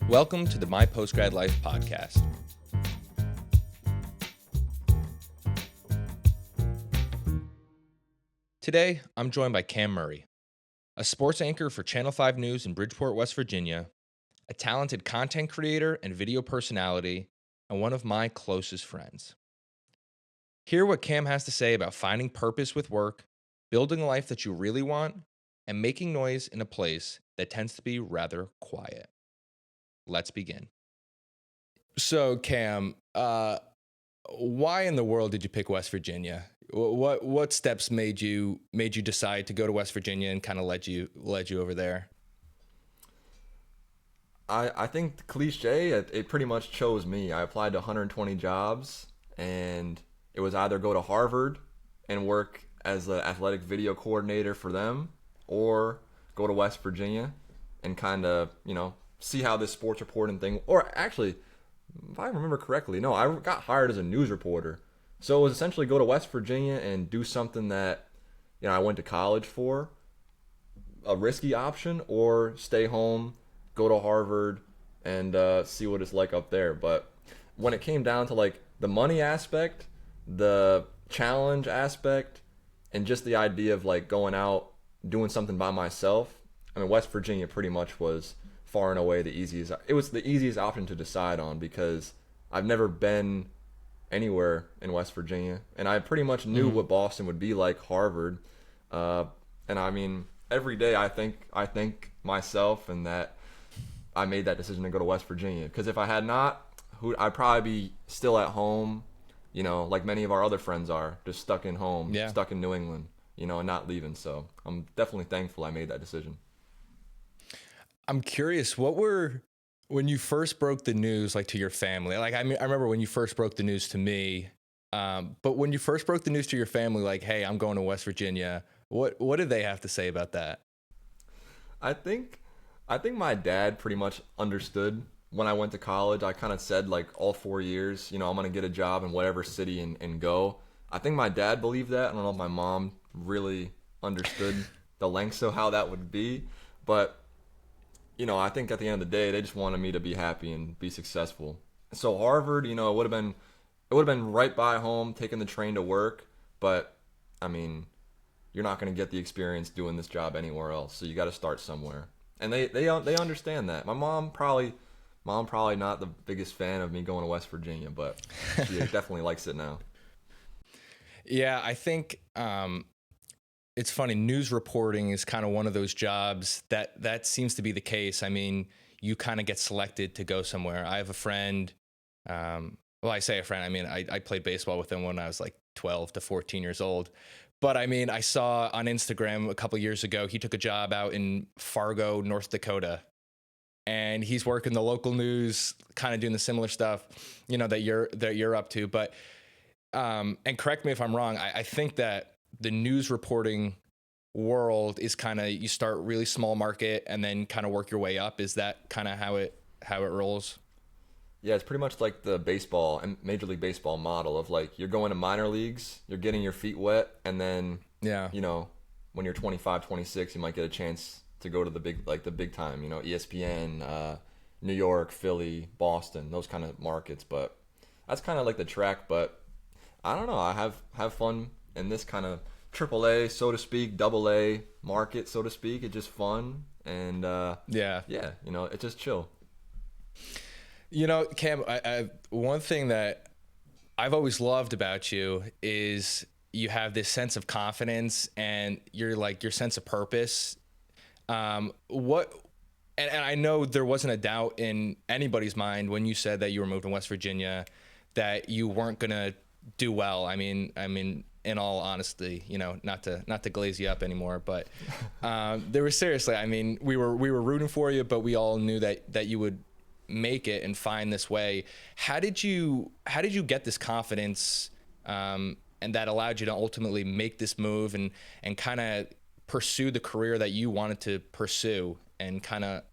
Welcome to the My Postgrad Life podcast. Today, I'm joined by Cam Murray, a sports anchor for Channel 5 News in Bridgeport, West Virginia, a talented content creator and video personality, and one of my closest friends. Hear what Cam has to say about finding purpose with work, building a life that you really want, and making noise in a place that tends to be rather quiet. Let's begin. So, Cam, why in the world did you pick West Virginia? What steps made you decide to go to West Virginia and kind of led you over there? I think the cliche, it pretty much chose me. I applied to 120 jobs, and it was either go to Harvard and work as an athletic video coordinator for them, or go to West Virginia and kind of, see how this sports reporting thing, or actually, if I remember correctly, no, I got hired as a news reporter. So it was essentially go to West Virginia and do something that, I went to college for, a risky option, or stay home, go to Harvard, and see what it's like up there. But when it came down to like the money aspect, the challenge aspect, and just the idea of like going out, doing something by myself, I mean, West Virginia pretty much was far and away the easiest. It was the easiest option to decide on because I've never been anywhere in West Virginia, and I pretty much knew what Boston would be like, Harvard, and I mean, every day I think myself and that I made that decision to go to West Virginia, because if I had not, I'd probably be still at home, like many of our other friends are, just stuck in home, stuck in New England, and not leaving. So I'm definitely thankful I made that decision. I'm curious, when you first broke the news, like, to your family, like, I remember when you first broke the news to me, but when you first broke the news to your family, like, hey, I'm going to West Virginia, what did they have to say about that? I think my dad pretty much understood. When I went to college, I kind of said like all 4 years, I'm going to get a job in whatever city and go. I think my dad believed that. I don't know if my mom really understood the lengths of how that would be, but I think at the end of the day, they just wanted me to be happy and be successful. So Harvard, it would have been right by home, taking the train to work. But I mean, you're not going to get the experience doing this job anywhere else. So you got to start somewhere, and they understand that. My mom probably not the biggest fan of me going to West Virginia, but she definitely likes it now. Yeah, I think it's funny. News reporting is kind of one of those jobs that seems to be the case. I mean, you kind of get selected to go somewhere. I have a friend. I say a friend. I mean, I played baseball with him when I was like 12 to 14 years old. But I mean, I saw on Instagram a couple years ago, he took a job out in Fargo, North Dakota. And he's working the local news, kind of doing the similar stuff, that you're up to. But and correct me if I'm wrong. I think that the news reporting world is kind of, you start really small market and then kind of work your way up. Is that kind of how it rolls? Yeah, it's pretty much like the baseball and Major League Baseball model of like you're going to minor leagues, you're getting your feet wet, and then when you're 25, 26, you might get a chance to go to the big time, ESPN, New York, Philly, Boston, those kind of markets. But that's kind of like the track. But I don't know. I have fun in this kind of AAA, so to speak, AA market, so to speak. It's just fun, and it's just chill. Cam, I one thing that I've always loved about you is you have this sense of confidence and your sense of purpose. And I know there wasn't a doubt in anybody's mind when you said that you were moved to West Virginia that you weren't gonna do well. I mean, in all honesty, not to glaze you up anymore, but there was seriously. I mean, we were rooting for you, but we all knew that you would make it and find this way. How did you get this confidence, and that allowed you to ultimately make this move and kind of pursue the career that you wanted to pursue, and kind of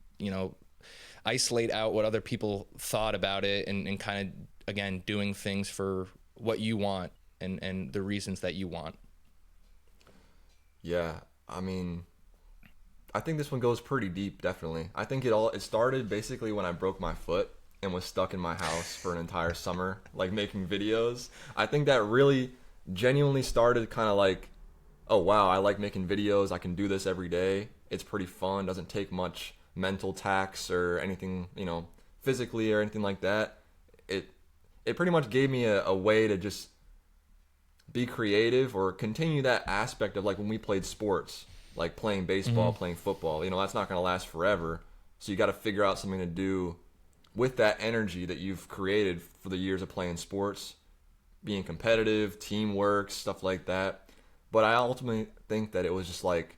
isolate out what other people thought about it, and kind of, again, doing things for what you want and the reasons that you want? Yeah, I mean, I think this one goes pretty deep, definitely. I think it started basically when I broke my foot and was stuck in my house for an entire summer, like making videos. I think that really genuinely started kind of like, oh wow, I like making videos. I can do this every day. It's pretty fun. Doesn't take much mental tax or anything, physically or anything like that. It it pretty much gave me a way to just be creative or continue that aspect of like when we played sports, like playing baseball, playing football. That's not going to last forever. So you got to figure out something to do with that energy that you've created for the years of playing sports, being competitive, teamwork, stuff like that. But I ultimately think that it was just like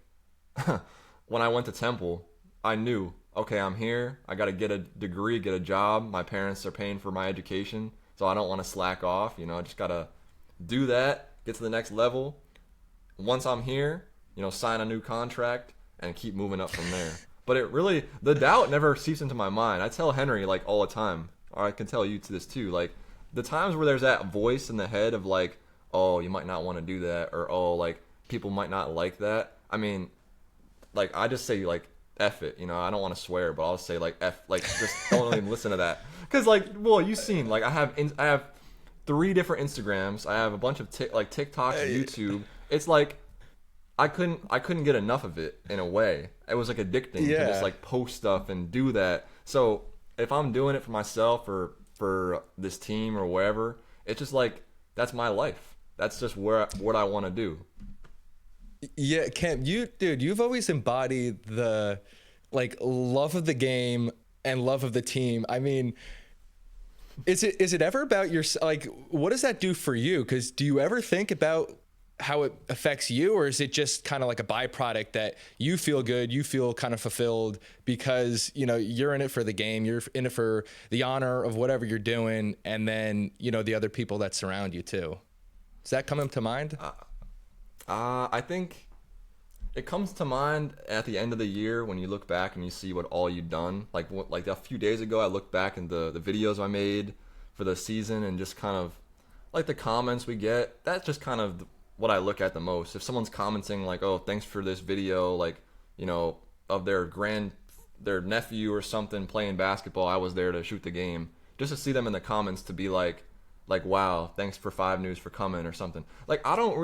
when I went to Temple, I knew, okay, I'm here. I got to get a degree, get a job. My parents are paying for my education, so I don't want to slack off. I just got to do that, get to the next level. Once I'm here, sign a new contract and keep moving up from there. But the doubt never seeps into my mind. I tell Henry like all the time, or I can tell you to this too, like the times where there's that voice in the head of like, oh, you might not want to do that, or oh, like people might not like that. I mean, like I just say like F it, I don't want to swear, but I'll say like F, like just don't even listen to that. Cause like, well, you've seen like I have 3 different Instagrams. I have a bunch of TikTok, YouTube. It's like I couldn't get enough of it in a way. It was like addicting to just like post stuff and do that. So if I'm doing it for myself or for this team or wherever, it's just like that's my life. That's just what I want to do. Yeah, Cam, you've always embodied the like love of the game and love of the team. I mean, is it ever about your like what does that do for you? Because do you ever think about how it affects you, or is it just kind of like a byproduct that you feel good, you feel kind of fulfilled because you're in it for the game, you're in it for the honor of whatever you're doing, and then the other people that surround you too? Does that come to mind? I think it comes to mind at the end of the year when you look back and you see what all you've done. Like a few days ago, I looked back at the videos I made for the season and just kind of like the comments we get. That's just kind of what I look at the most. If someone's commenting like, "Oh, thanks for this video," like of their nephew or something playing basketball, I was there to shoot the game. Just to see them in the comments to be like, "Wow, thanks for 5 News for coming" or something. Like I don't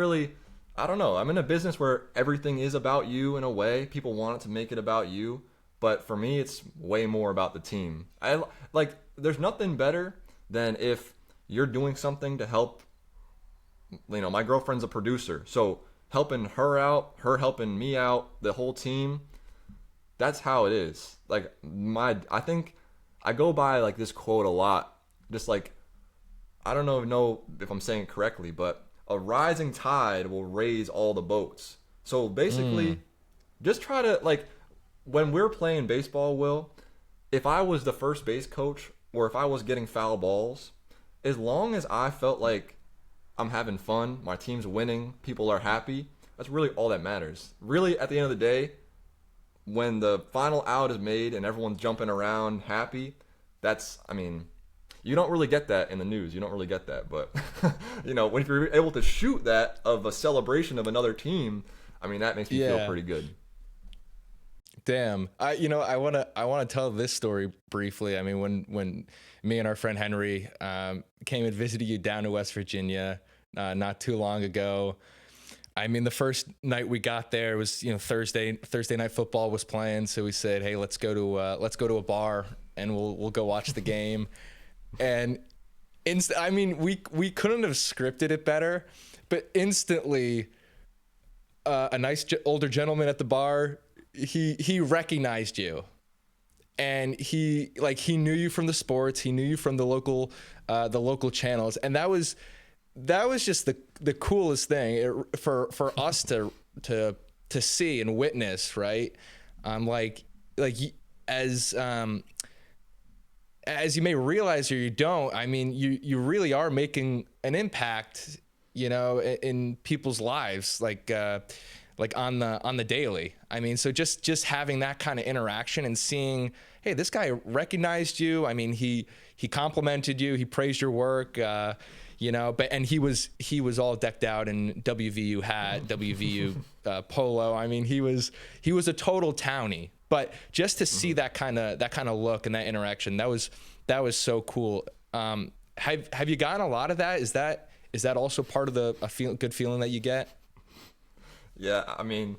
know. I'm in a business where everything is about you in a way. People want it to make it about you, but for me, it's way more about the team. There's nothing better than if you're doing something to help. My girlfriend's a producer, so helping her out, her helping me out, the whole team. That's how it is. I think I go by like this quote a lot. Just like I don't know if I'm saying it correctly, but a rising tide will raise all the boats. So basically, just try to when we're playing baseball, Will, if I was the first base coach or if I was getting foul balls, as long as I felt like I'm having fun, my team's winning, people are happy, that's really all that matters. Really, at the end of the day, when the final out is made and everyone's jumping around happy, you don't really get that in the news. You don't really get that. But, when you're able to shoot that of a celebration of another team, that makes me feel pretty good. Damn. I want to tell this story briefly. I mean, when me and our friend Henry came and visited you down to West Virginia not too long ago. I mean, the first night we got there was Thursday night football was playing, so we said, hey, let's go to a bar and we'll go watch the game. And we couldn't have scripted it better, but instantly a nice older gentleman at the bar, he recognized you. And he knew you from the sports, he knew you from the local channels, and that was just the coolest thing for us to see and witness, right? As you may realize or you don't, you really are making an impact, in people's lives, like on the daily. So just having that kind of interaction and seeing, hey, this guy recognized you. He complimented you. He praised your work. but and he was all decked out in WVU hat, WVU polo. I mean, he was a total townie. But just to see that kind of look and that interaction, that was so cool. Have you gotten a lot of that? Is that also part of the good feeling that you get? Yeah, I mean,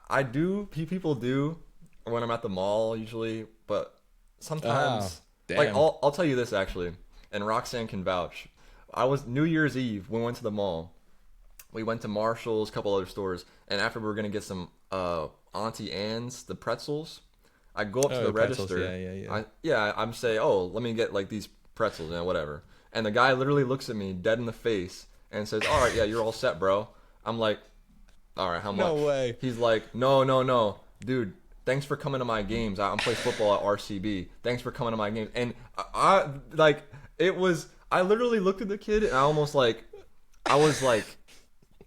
I do. People do when I'm at the mall usually, but sometimes, like, Damn. I'll tell you this actually, and Roxanne can vouch. I was New Year's Eve. We went to the mall. We went to Marshall's, a couple other stores, and after we were gonna get some Auntie Anne's, the pretzels. I go up to the pretzels, register. I'm say, oh, let me get like these pretzels and whatever. And the guy literally looks at me dead in the face and says, all right, yeah, you're all set, bro. I'm like, all right, how much? No way. He's like, no, dude. Thanks for coming to my games. I'm playing football at RCB. Thanks for coming to my games. And I like it was. I literally looked at the kid and I was like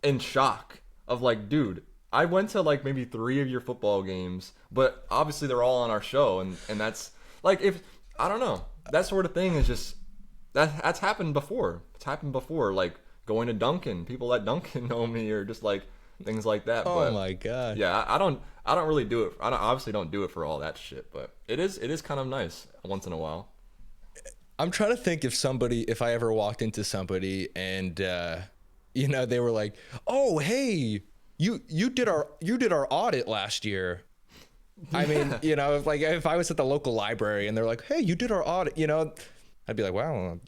in shock of like, dude. I went to like maybe 3 of your football games, but obviously they're all on our show, and that's like if I don't know that sort of thing is just that's happened before. It's happened before, like going to Dunkin'. People at Dunkin' know me, or just like things like that. Oh but, my god. Yeah, I don't really do it. Obviously don't do it for all that shit, but it is kind of nice once in a while. I'm trying to think if I ever walked into somebody and they were like, "Oh, hey, you did our audit last year." I mean, if I was at the local library and they're like, "Hey, you did our audit," I'd be like, "Well,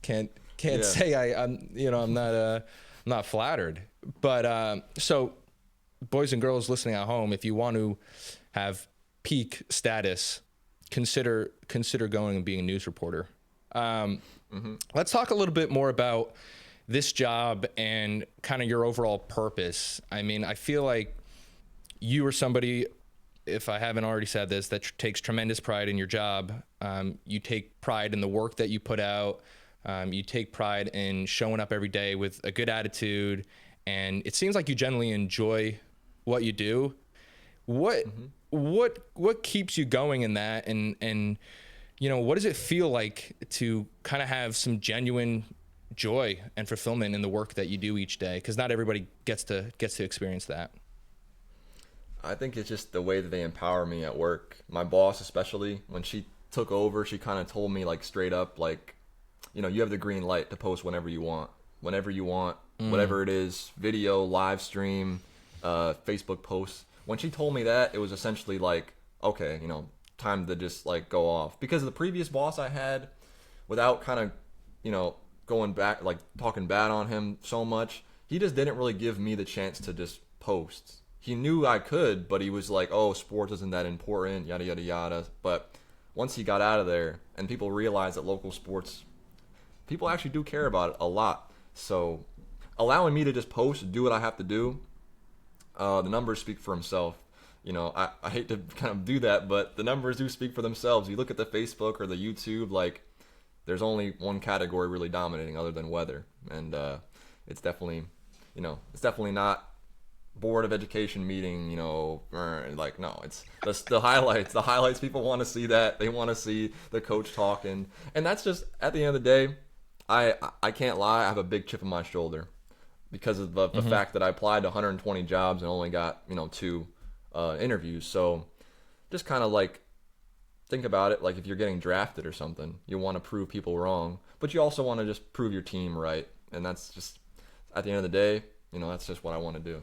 can't say I'm not flattered." But so boys and girls listening at home, if you want to have peak status, consider going and being a news reporter. Let's talk a little bit more about this job and kind of your overall purpose. I mean, I feel like you are somebody, if I haven't already said this, that takes tremendous pride in your job. You take pride in the work that you put out. You take pride in showing up every day with a good attitude, and it seems like you generally enjoy what you do. What keeps you going in that, and what does it feel like to kind of have some genuine joy and fulfillment in the work that you do each day? Because not everybody gets to experience that. I think it's just the way that they empower me at work. My boss, especially, when she took over, she kind of told me like straight up, like, you have the green light to post whenever you want, whatever it is, video, live stream, Facebook posts. When she told me that, it was essentially like, okay, time to just like go off. Because the previous boss I had, without kind of, going back, like talking bad on him so much, he just didn't really give me the chance to just post. He knew I could, but he was like, oh, sports isn't that important, yada, yada, yada. But once he got out of there and people realized that local sports, people actually do care about it a lot. So allowing me to just post, do what I have to do, the numbers speak for himself. I hate to kind of do that, but the numbers do speak for themselves. You look at the Facebook or the YouTube, like, there's only one category really dominating other than weather. And it's definitely not Board of Education meeting, like, no, it's the highlights. The highlights, people want to see that. They want to see the coach talking. And that's just, at the end of the day, I can't lie, I have a big chip on my shoulder because of the fact that I applied to 120 jobs and only got, 2 interviews. So just kind of like think about it like if you're getting drafted or something, you want to prove people wrong, but you also want to just prove your team right. And that's just, at the end of the day, that's just what I want to do.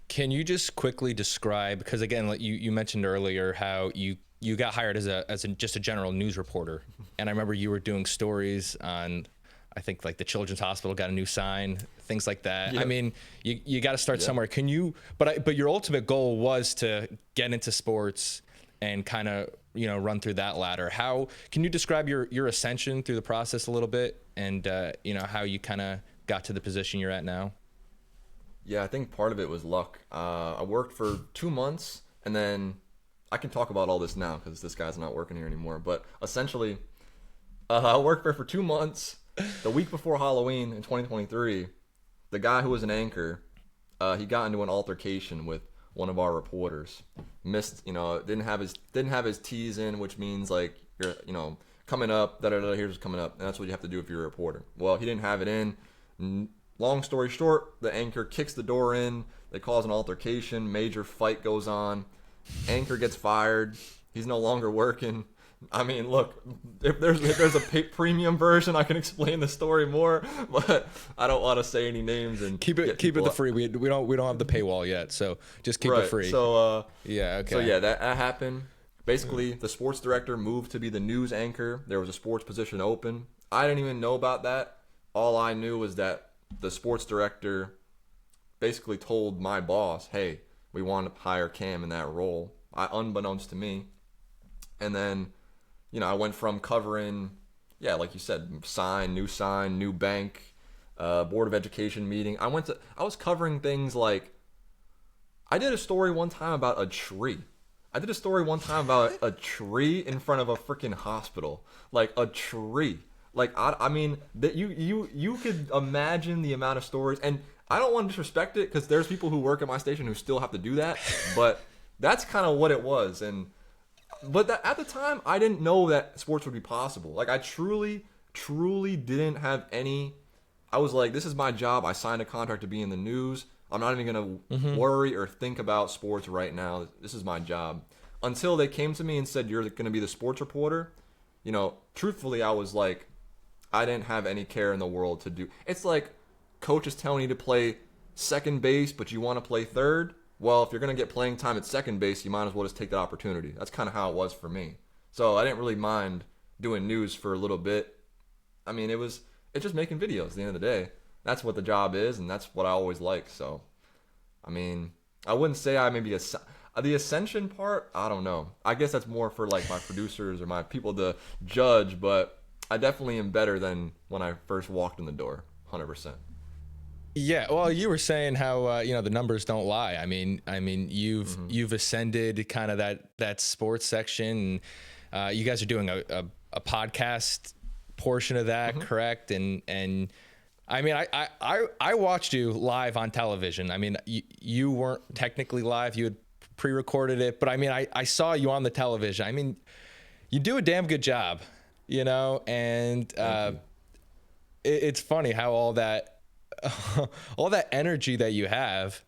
Can you just quickly describe, because again, like you mentioned earlier how you got hired as just a general news reporter, and I remember you were doing stories on, I think, like the Children's Hospital got a new sign, things like that. Yep. I mean, you got to start somewhere. Can you? But your ultimate goal was to get into sports and kind of run through that ladder. How can you describe your ascension through the process a little bit, and how you kind of got to the position you're at now? Yeah, I think part of it was luck. I worked for 2 months, and then I can talk about all this now because this guy's not working here anymore. But essentially, I worked there for 2 months. The week before Halloween in 2023, the guy who was an anchor, he got into an altercation with one of our reporters. Missed, didn't have his T's in, which means like you're, coming up, da da da, here's what's coming up. And that's what you have to do if you're a reporter. Well, he didn't have it in. Long story short, the anchor kicks the door in. They cause an altercation. Major fight goes on. Anchor gets fired. He's no longer working. I mean, look, if there's a premium version, I can explain the story more, but I don't want to say any names and keep it the free. We don't have the paywall yet, so just keep it free. So yeah, okay. So yeah, that happened. Basically, the sports director moved to be the news anchor. There was a sports position open. I didn't even know about that. All I knew was that the sports director basically told my boss, "Hey, we want to hire Cam in that role," unbeknownst to me. And then, I went from covering, like you said, new bank, Board of Education meeting. I was covering things like, I did a story one time about a tree. I did a story one time about a tree in front of a freaking hospital. Like, a tree. Like, I mean, that you could imagine the amount of stories, and I don't want to disrespect it because there's people who work at my station who still have to do that, but that's kind of what it was. But at the time, I didn't know that sports would be possible. Like, I truly didn't have any. I was like, this is my job. I signed a contract to be in the news. I'm not even going to worry or think about sports right now. This is my job. Until they came to me and said, you're going to be the sports reporter. Truthfully, I was like, I didn't have any care in the world to do. It's like coach is telling you to play second base, but you want to play third. Well, if you're going to get playing time at second base, you might as well just take that opportunity. That's kind of how it was for me. So I didn't really mind doing news for a little bit. I mean, it's just making videos at the end of the day. That's what the job is, and that's what I always like. So, I mean, I wouldn't say I maybe the ascension part, I don't know. I guess that's more for like my producers or my people to judge, but I definitely am better than when I first walked in the door, 100%. Yeah, well, you were saying how the numbers don't lie. I mean, you've ascended kind of that sports section. And, you guys are doing a podcast portion of that, correct? And I mean, I watched you live on television. I mean, you weren't technically live; you had pre-recorded it, but I mean, I saw you on the television. I mean, you do a damn good job, and it's funny how all that energy that you have,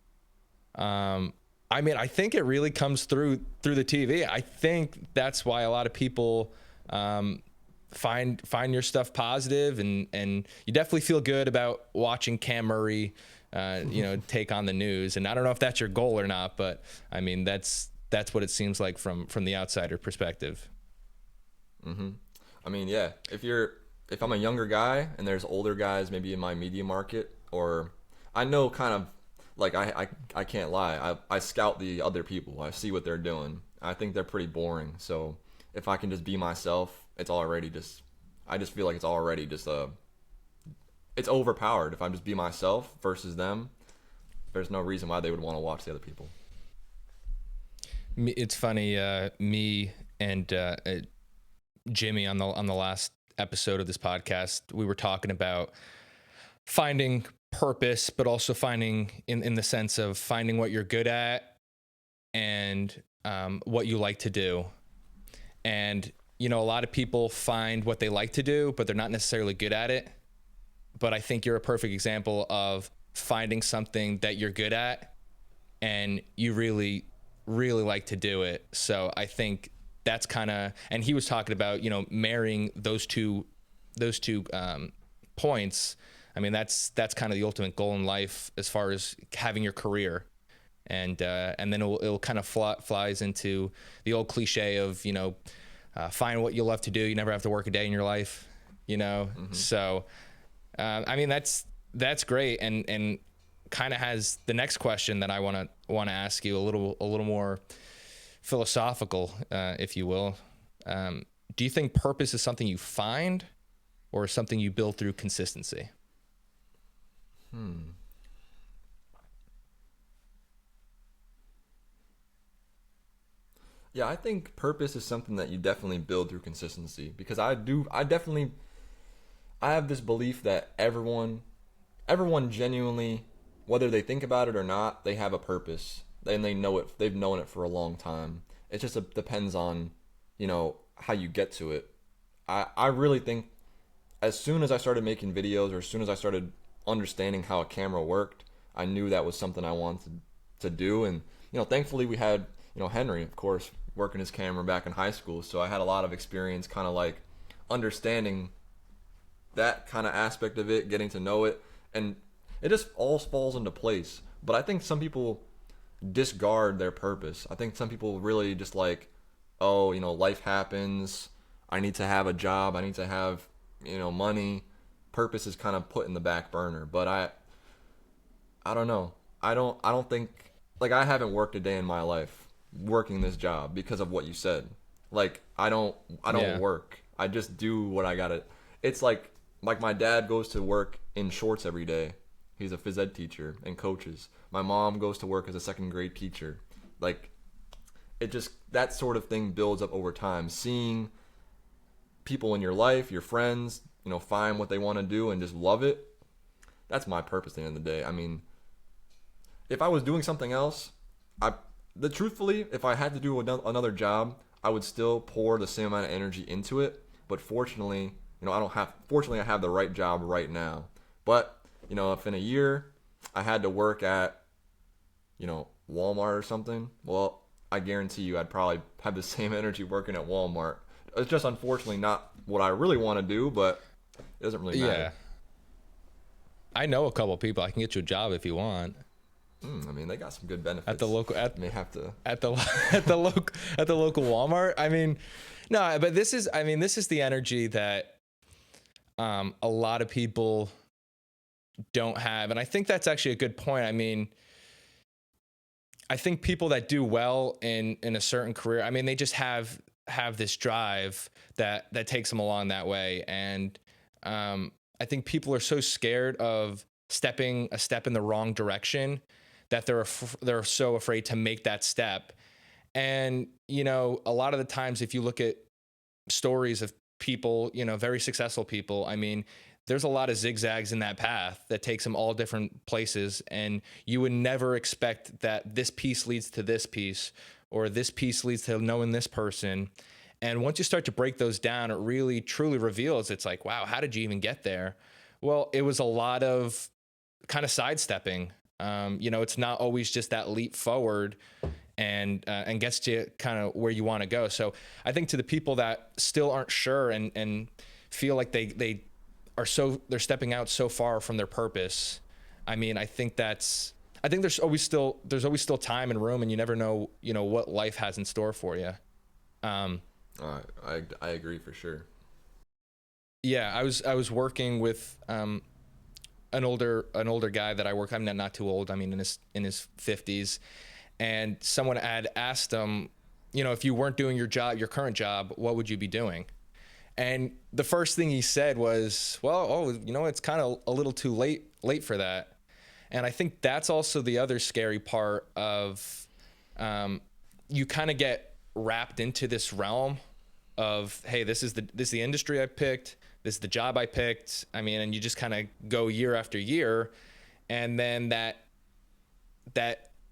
I mean, I think it really comes through the TV. I think that's why a lot of people find your stuff positive, and you definitely feel good about watching Cam Murray take on the news. And I don't know if that's your goal or not, but I mean, that's what it seems like from the outsider perspective. I mean, yeah, if I'm a younger guy and there's older guys maybe in my media market, or I know kind of like I can't lie, I scout the other people. I see what they're doing. I think they're pretty boring. So if I can just be myself, it's already I just feel like it's already just it's overpowered. If I'm just be myself versus them, there's no reason why they would want to watch the other people. It's funny, me and Jimmy on the last episode of this podcast, we were talking about finding purpose, but also finding in the sense of finding what you're good at and what you like to do. And a lot of people find what they like to do, but they're not necessarily good at it. But I think you're a perfect example of finding something that you're good at and you really, really like to do it. So I think that's kind of, and he was talking about, marrying those two points. I mean, that's kind of the ultimate goal in life as far as having your career. And then it'll kind of flies into the old cliche of, find what you love to do. You never have to work a day in your life, So, I mean, that's great. And kind of has the next question that I want to ask you a little more philosophical, if you will. Do you think purpose is something you find or something you build through consistency? Yeah, I think purpose is something that you definitely build through consistency, because I have this belief that everyone genuinely, whether they think about it or not, they have a purpose and they know it. They've known it for a long time. It just depends on, how you get to it. I really think as soon as I started making videos, or as soon as I started understanding how a camera worked, I knew that was something I wanted to do. And thankfully we had Henry, of course, working his camera back in high school, so I had a lot of experience, kind of like understanding that kind of aspect of it, getting to know it, and it just all falls into place. But I think some people discard their purpose. I think some people really just like, oh, life happens. I need to have a job. I need to have, money. Purpose is kind of put in the back burner. But I don't know. I don't think, like, I haven't worked a day in my life working this job because of what you said. Like, I don't Yeah. work. I just do what I gotta. It's like my dad goes to work in shorts every day. He's a phys ed teacher and coaches. My mom goes to work as a second grade teacher. Like, it just, that sort of thing builds up over time. Seeing people in your life, your friends, find what they want to do and just love it. That's my purpose at the end of the day. I mean, if I was doing something else, truthfully, if I had to do another job, I would still pour the same amount of energy into it. But fortunately, I have the right job right now. But, if in a year I had to work at, Walmart or something, well, I guarantee you I'd probably have the same energy working at Walmart. It's just unfortunately not what I really want to do, but it doesn't really Yeah. matter. I know a couple people. I can get you a job if you want I mean, they got some good benefits. at the local You may have to. at the at the local Walmart. I mean, no, but this is the energy that a lot of people don't have, and I think that's actually a good point. I mean, I think people that do well in a certain career, I mean, they just have this drive that takes them along that way, and I think people are so scared of stepping a step in the wrong direction that they're so afraid to make that step. And a lot of the times, if you look at stories of people, very successful people, I mean, there's a lot of zigzags in that path that takes them all different places, and you would never expect that this piece leads to this piece, or this piece leads to knowing this person. And once you start to break those down, it really truly reveals, it's like, wow, how did you even get there? Well, it was a lot of kind of sidestepping. It's not always just that leap forward and gets you kind of where you want to go. So I think to the people that still aren't sure and feel like they're stepping out so far from their purpose. I mean, I think there's always still time and room, and you never know, what life has in store for you. I agree for sure. Yeah, I was working with an older guy that I work. I'm not too old. I mean, in his 50s, and someone had asked him, if you weren't doing your current job, what would you be doing? And the first thing he said was, well, it's kind of a little too late for that. And I think that's also the other scary part of, you kind of get wrapped into this realm of, hey, this is the industry I picked. This is the job I picked. I mean, and you just kind of go year after year. And then that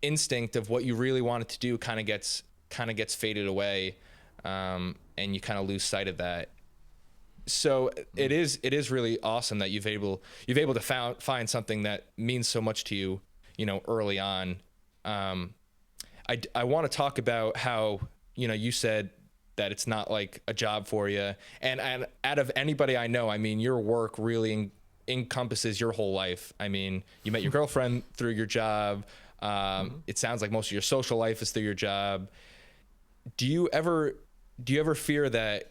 instinct of what you really wanted to do kind of gets faded away. And you kind of lose sight of that. So it is really awesome that you've able to find something that means so much to you, early on. I want to talk about how, you said that it's not like a job for you. And out of anybody I know, I mean, your work really encompasses your whole life. I mean, you met your girlfriend through your job. It sounds like most of your social life is through your job. Do you ever fear that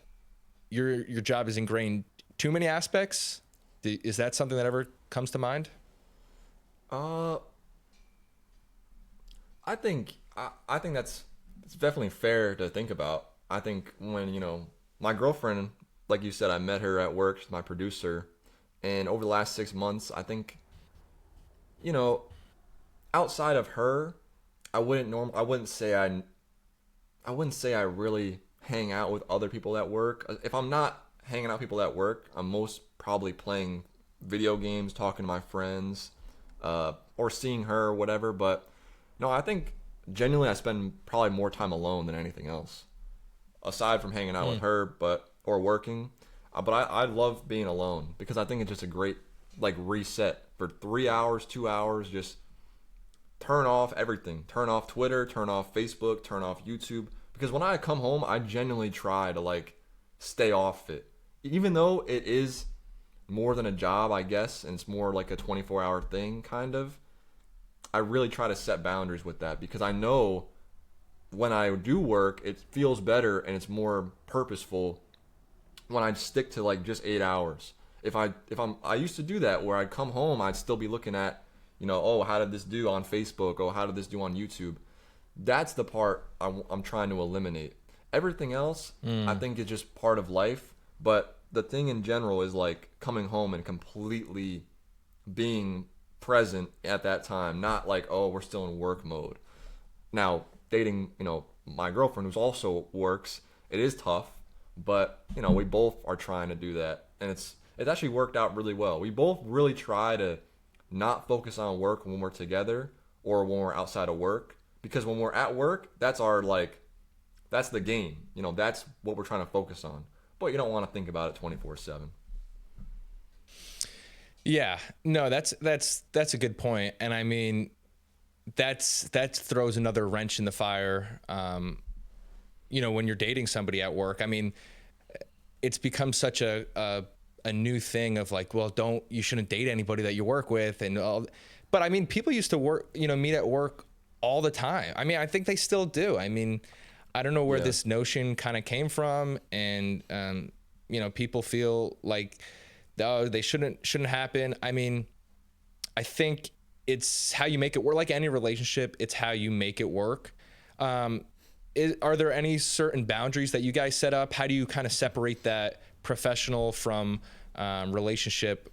your job is ingrained too many aspects? Is that something that ever comes to mind? Uh, I think it's definitely fair to think about. I think when my girlfriend, like you said, I met her at work, she's my producer, and over the last 6 months, I think, you know, outside of her, I wouldn't say I really hang out with other people at work. If I'm not hanging out with people at work, I'm most probably playing video games, talking to my friends, or seeing her or whatever. But no, I think genuinely I spend probably more time alone than anything else, aside from hanging out with her, or working. But I love being alone because I think it's just a great like reset for 3 hours, 2 hours. Just turn off everything. Turn off Twitter. Turn off Facebook. Turn off YouTube. Because when I come home, I genuinely try to like stay off it, even though it is more than a job, I guess, and it's more like a 24-hour thing, kind of. I really try to set boundaries with that because I know when I do work, it feels better and it's more purposeful when I stick to like just 8 hours. I used to do that where I'd come home, I'd still be looking at, oh, how did this do on Facebook? Oh, how did this do on YouTube? That's the part I'm trying to eliminate. Everything else, I think, is just part of life. But the thing in general is like coming home and completely being present at that time, not like, oh, we're still in work mode. Now, dating, my girlfriend who's also works, it is tough, but we both are trying to do that, and it's actually worked out really well. We both really try to not focus on work when we're together or when we're outside of work, because when we're at work, that's the game. That's what we're trying to focus on. But you don't want to think about it 24/7. Yeah, no, that's a good point. And I mean, that throws another wrench in the fire. When you're dating somebody at work, I mean, it's become such a new thing of like, well, you shouldn't date anybody that you work with and all. But I mean, people used to meet at work all the time. I mean, I think they still do. I mean, I don't know where this notion kind of came from, and people feel like, oh, they shouldn't happen. I mean, I think it's how you make it work. Like any relationship, it's how you make it work. Are there any certain boundaries that you guys set up? How do you kind of separate that professional from relationship,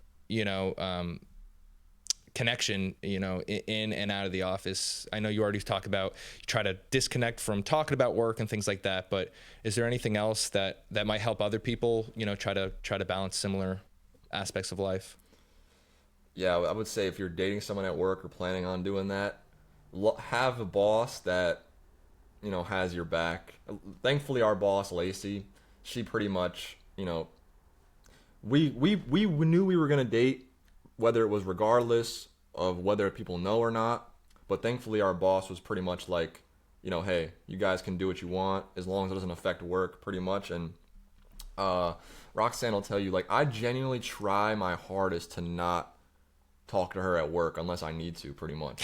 connection, in and out of the office? I know you already talk about, you try to disconnect from talking about work and things like that, but is there anything else that might help other people, try to balance similar aspects of life? Yeah, I would say if you're dating someone at work or planning on doing that, have a boss that has your back. Thankfully, our boss Lacey, she pretty much, we knew we were gonna date, whether it was regardless of whether people know or not. But thankfully, our boss was pretty much like, hey, you guys can do what you want as long as it doesn't affect work, pretty much. And Roxanne will tell you, like, I genuinely try my hardest to not talk to her at work unless I need to, pretty much.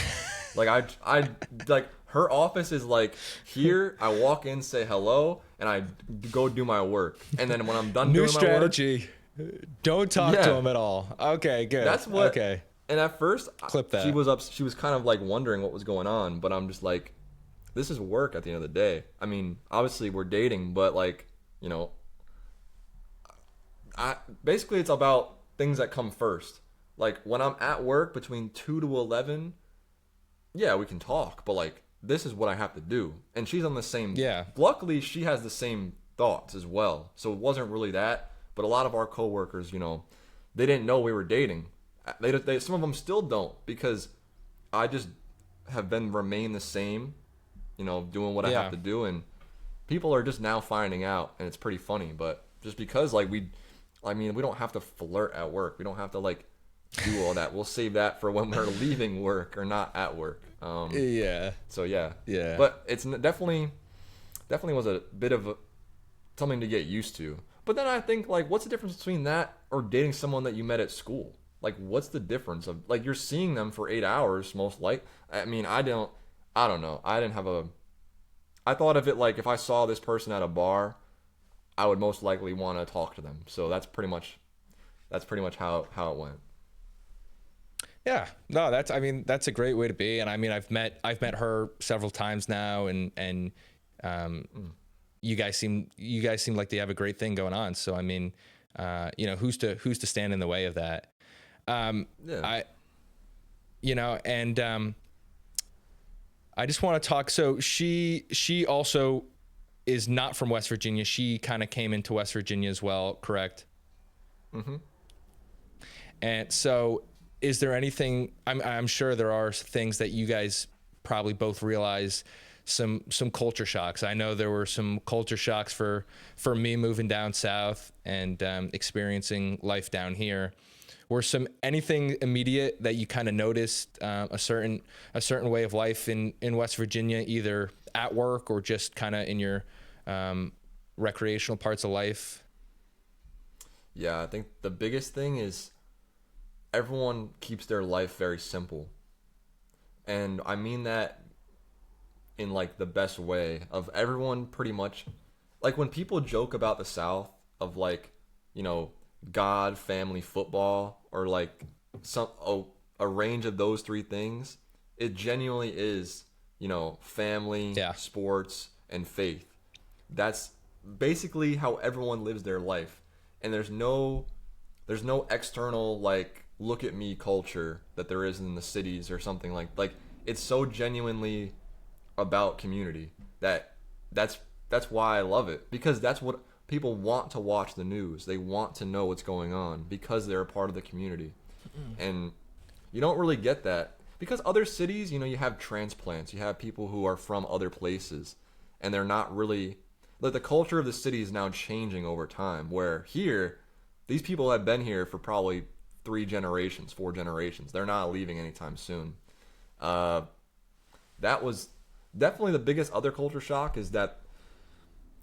Like I like, her office is like here. I walk in, say hello, and I go do my work. And then when I'm done New doing strategy. My work, don't talk to him at all. Okay, good. That's what. Okay. And at first, clip that. She was kind of like wondering what was going on, but I'm just like, this is work at the end of the day. I mean, obviously we're dating, but like, basically it's about things that come first. Like when I'm at work between 2 to 11, yeah, we can talk, but like this is what I have to do. And she's on the same. Yeah. Luckily, she has the same thoughts as well. So it wasn't really that. But a lot of our coworkers, they didn't know we were dating. They some of them still don't, because I just have remain the same, doing what I have to do, and people are just now finding out, and it's pretty funny. But just because like we don't have to flirt at work. We don't have to like do all that. We'll save that for when we're leaving work or not at work. Yeah. So yeah. Yeah. But it's definitely was a bit of something to get used to. But then I think, like, what's the difference between that or dating someone that you met at school? Like, what's the difference of, like, you're seeing them for 8 hours most likely. I mean, I don't know. I thought of it like if I saw this person at a bar, I would most likely want to talk to them. So that's pretty much how it went. Yeah, no, that's a great way to be. And I mean, I've met her several times now, and you guys seem like they have a great thing going on. So I mean, who's to stand in the way of that? Yeah. I just want to talk. So she also is not from West Virginia. She kind of came into West Virginia as well, correct? Mm-hmm. And so, is there anything? I'm sure there are things that you guys probably both realize some culture shocks. I know there were some culture shocks for me moving down south and experiencing life down here. Were some anything immediate that you kind of noticed a certain way of life in West Virginia, either at work or just kind of in your recreational parts of life? Yeah, I think the biggest thing is everyone keeps their life very simple. And I mean that in like the best way of everyone pretty much, like when people joke about the South of like, you know, God, family, football, or like some a range of those three things, it genuinely is, you know, family, Yeah. sports, and faith. That's basically how everyone lives their life. And there's no external like look at me culture that there is in the cities or something like it's so genuinely about community that's why I love it, because that's what people want to watch the news. They want to know what's going on because they're a part of the community. And you don't really get that because other cities, you know, you have transplants, you have people who are from other places, and they're not really like the culture of the city is now changing over time. Where here, these people have been here for probably 3 generations, 4 generations. They're not leaving anytime soon. That was definitely the biggest other culture shock, is that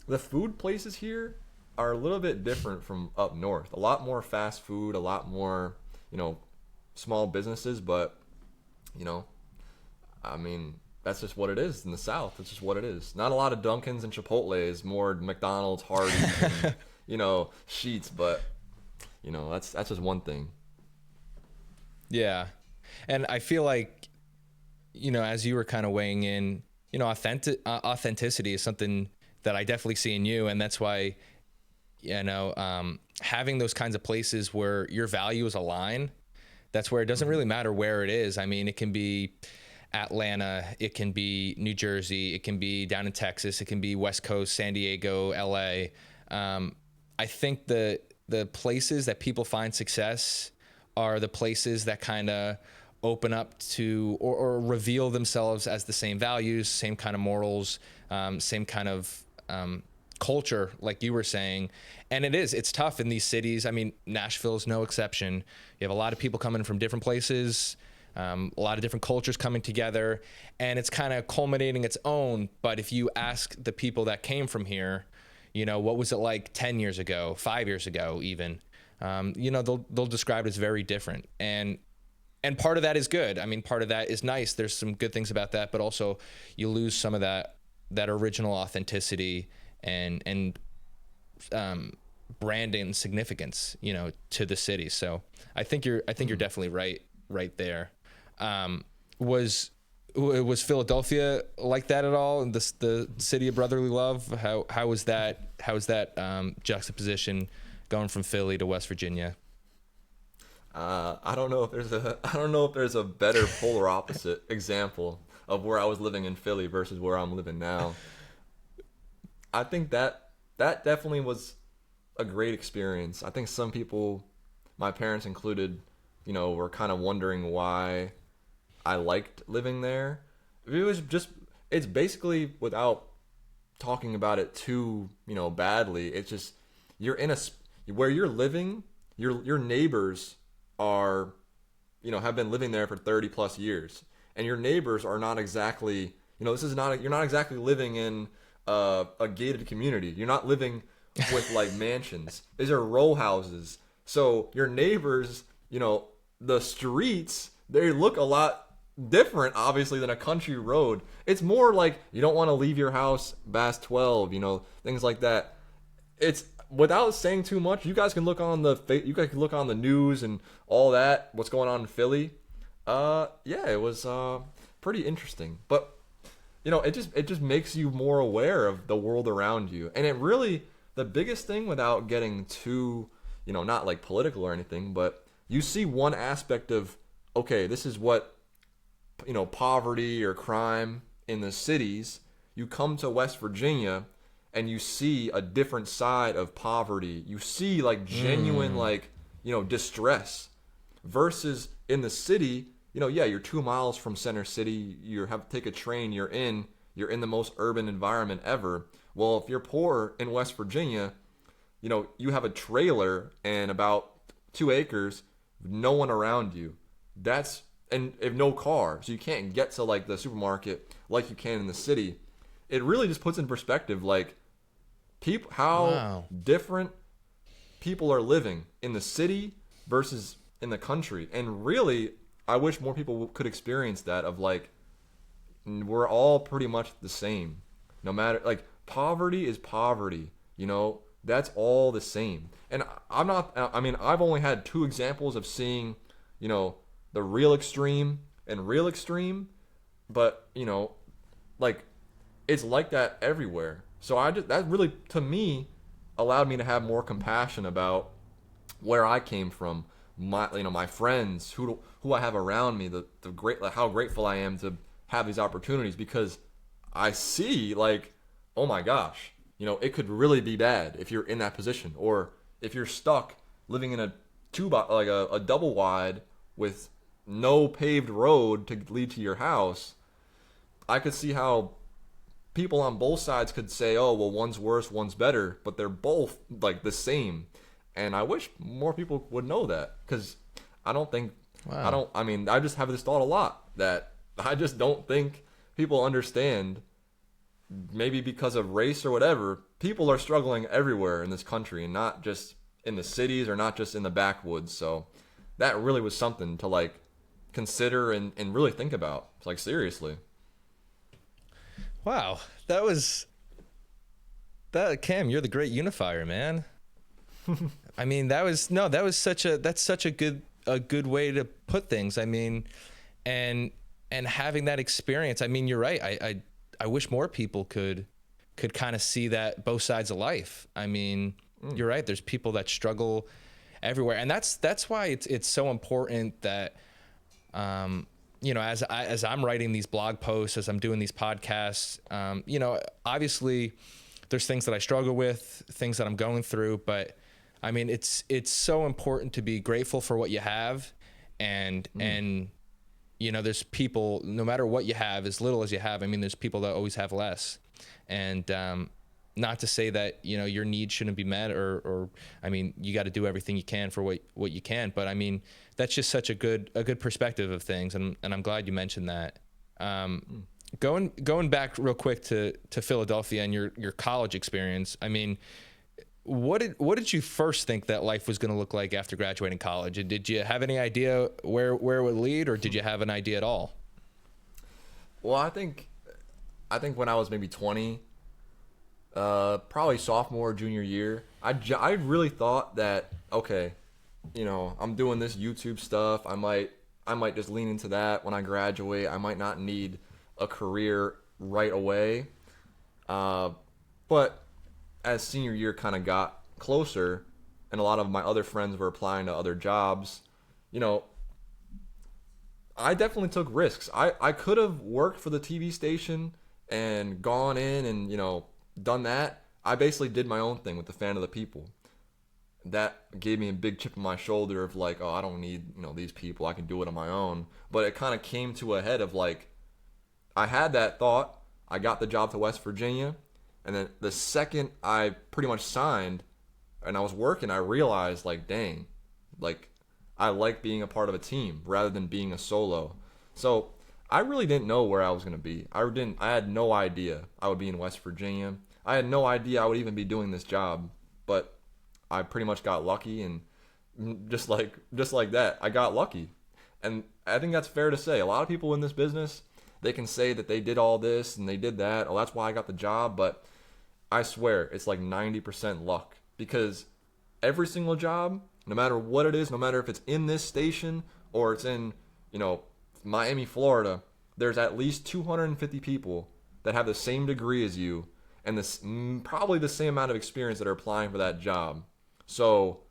the food places here are a little bit different from up north. A lot more fast food, a lot more, you know, small businesses, but, you know, I mean, that's just what it is in the South. It's just what it is. Not a lot of Dunkins and Chipotle's, more McDonald's, Hardee's, and, you know, Sheetz, but, you know, that's just one thing. Yeah. And I feel like, you know, as you were kind of weighing in, you know, authenticity is something that I definitely see in you. And that's why, you know, having those kinds of places where your values align, that's where it doesn't really matter where it is. I mean, it can be Atlanta, it can be New Jersey, it can be down in Texas, it can be West Coast, San Diego, LA. I think the places that people find success are the places that kind of open up to or reveal themselves as the same values, same kind of morals, same kind of culture, like you were saying. And it's tough in these cities. I mean, Nashville's no exception. You have a lot of people coming from different places, a lot of different cultures coming together, and it's kind of culminating its own. But if you ask the people that came from here, you know, what was it like 10 years ago, 5 years ago, even, you know, they'll describe it as very different. And part of that is good. I mean, part of that is nice. There's some good things about that, but also you lose some of that original authenticity and brand and significance, you know, to the city. So I think you're definitely right there. Was Philadelphia like that at all? The city of brotherly love? How was that juxtaposition going from Philly to West Virginia? I don't know if there's a better polar opposite example of where I was living in Philly versus where I'm living now. I think that definitely was a great experience. I think some people, my parents included, you know, were kind of wondering why I liked living there. It's basically, without talking about it too, you know, badly, it's just you're in where you're living, your neighbors are, you know, have been living there for 30 plus years, and your neighbors are not exactly, you know, you're not exactly living in a gated community. You're not living with like mansions. These are row houses. So your neighbors, you know, the streets, they look a lot different, obviously, than a country road. It's more like you don't want to leave your house past 12, you know, things like that. It's, without saying too much, you guys can look on the news and all that, what's going on in Philly. Yeah, it was pretty interesting. But you know, it just makes you more aware of the world around you. And it really, the biggest thing, without getting too, you know, not like political or anything, but you see one aspect of, okay, this is what, you know, poverty or crime in the cities. You come to West Virginia and you see a different side of poverty. You see like genuine, like, you know, distress, versus in the city, you know, yeah, you're 2 miles from center city. You have to take a train. You're in, you're in the most urban environment ever. Well, if you're poor in West Virginia, you have a trailer and about 2 acres, no one around you. And if no car, so you can't get to like the supermarket like you can in the city. It really just puts in perspective like how Wow. different people are living in the city versus in the country. And really, I wish more people could experience that of like we're all pretty much the same. No matter like poverty is poverty, that's all the same. And I've only had two examples of seeing, the real extreme and real extreme, but like it's like that everywhere. So that really to me allowed me to have more compassion about where I came from, my friends who I have around me, the great how grateful I am to have these opportunities because I see like, oh my gosh, it could really be bad if you're in that position, or if you're stuck living in a double wide with no paved road to lead to your house. I could see how people on both sides could say, oh, well, one's worse, one's better, but they're both like the same. And I wish more people would know that because I don't think, Wow. I just have this thought a lot that I just don't think people understand, maybe because of race or whatever. People are struggling everywhere in this country and not just in the cities or not just in the backwoods. So that really was something to like consider and really think about. It's like, seriously. Wow. Cam, you're the great unifier, man. I mean, that's such a good way to put things. I mean, and having that experience, I mean, you're right. I wish more people could kind of see that both sides of life. I mean, you're right. There's people that struggle everywhere. And that's why it's so important that, as I'm writing these blog posts, as I'm doing these podcasts, obviously there's things that I struggle with, things that I'm going through, but I mean, it's so important to be grateful for what you have. And there's people, no matter what you have, as little as you have, I mean, there's people that always have less. And, not to say that, your needs shouldn't be met or I mean, you got to do everything you can for what you can. But I mean, that's just such a good perspective of things. And I'm glad you mentioned that. Going back real quick to Philadelphia and your college experience. I mean, what did you first think that life was going to look like after graduating college? And did you have any idea where it would lead, or did you have an idea at all? Well, I think when I was maybe 20, probably sophomore, junior year, I really thought that, okay, I'm doing this YouTube stuff. I might just lean into that when I graduate. I might not need a career right away. But as senior year kind of got closer and a lot of my other friends were applying to other jobs, I definitely took risks. I could have worked for the TV station and gone in and, done that. I basically did my own thing with the Fan of the People. That gave me a big chip on my shoulder of like, oh, I don't need, these people. I can do it on my own. But it kind of came to a head of like, I had that thought. I got the job to West Virginia. And then the second I pretty much signed and I was working, I realized like, dang, like I like being a part of a team rather than being a solo. So I really didn't know where I was going to be. I had no idea I would be in West Virginia. I had no idea I would even be doing this job, but I pretty much got lucky, and just like that, I got lucky. And I think that's fair to say. A lot of people in this business, they can say that they did all this and they did that. Oh, that's why I got the job, but I swear it's like 90% luck, because every single job, no matter what it is, no matter if it's in this station or it's in, Miami, Florida, there's at least 250 people that have the same degree as you and this probably the same amount of experience that are applying for that job. So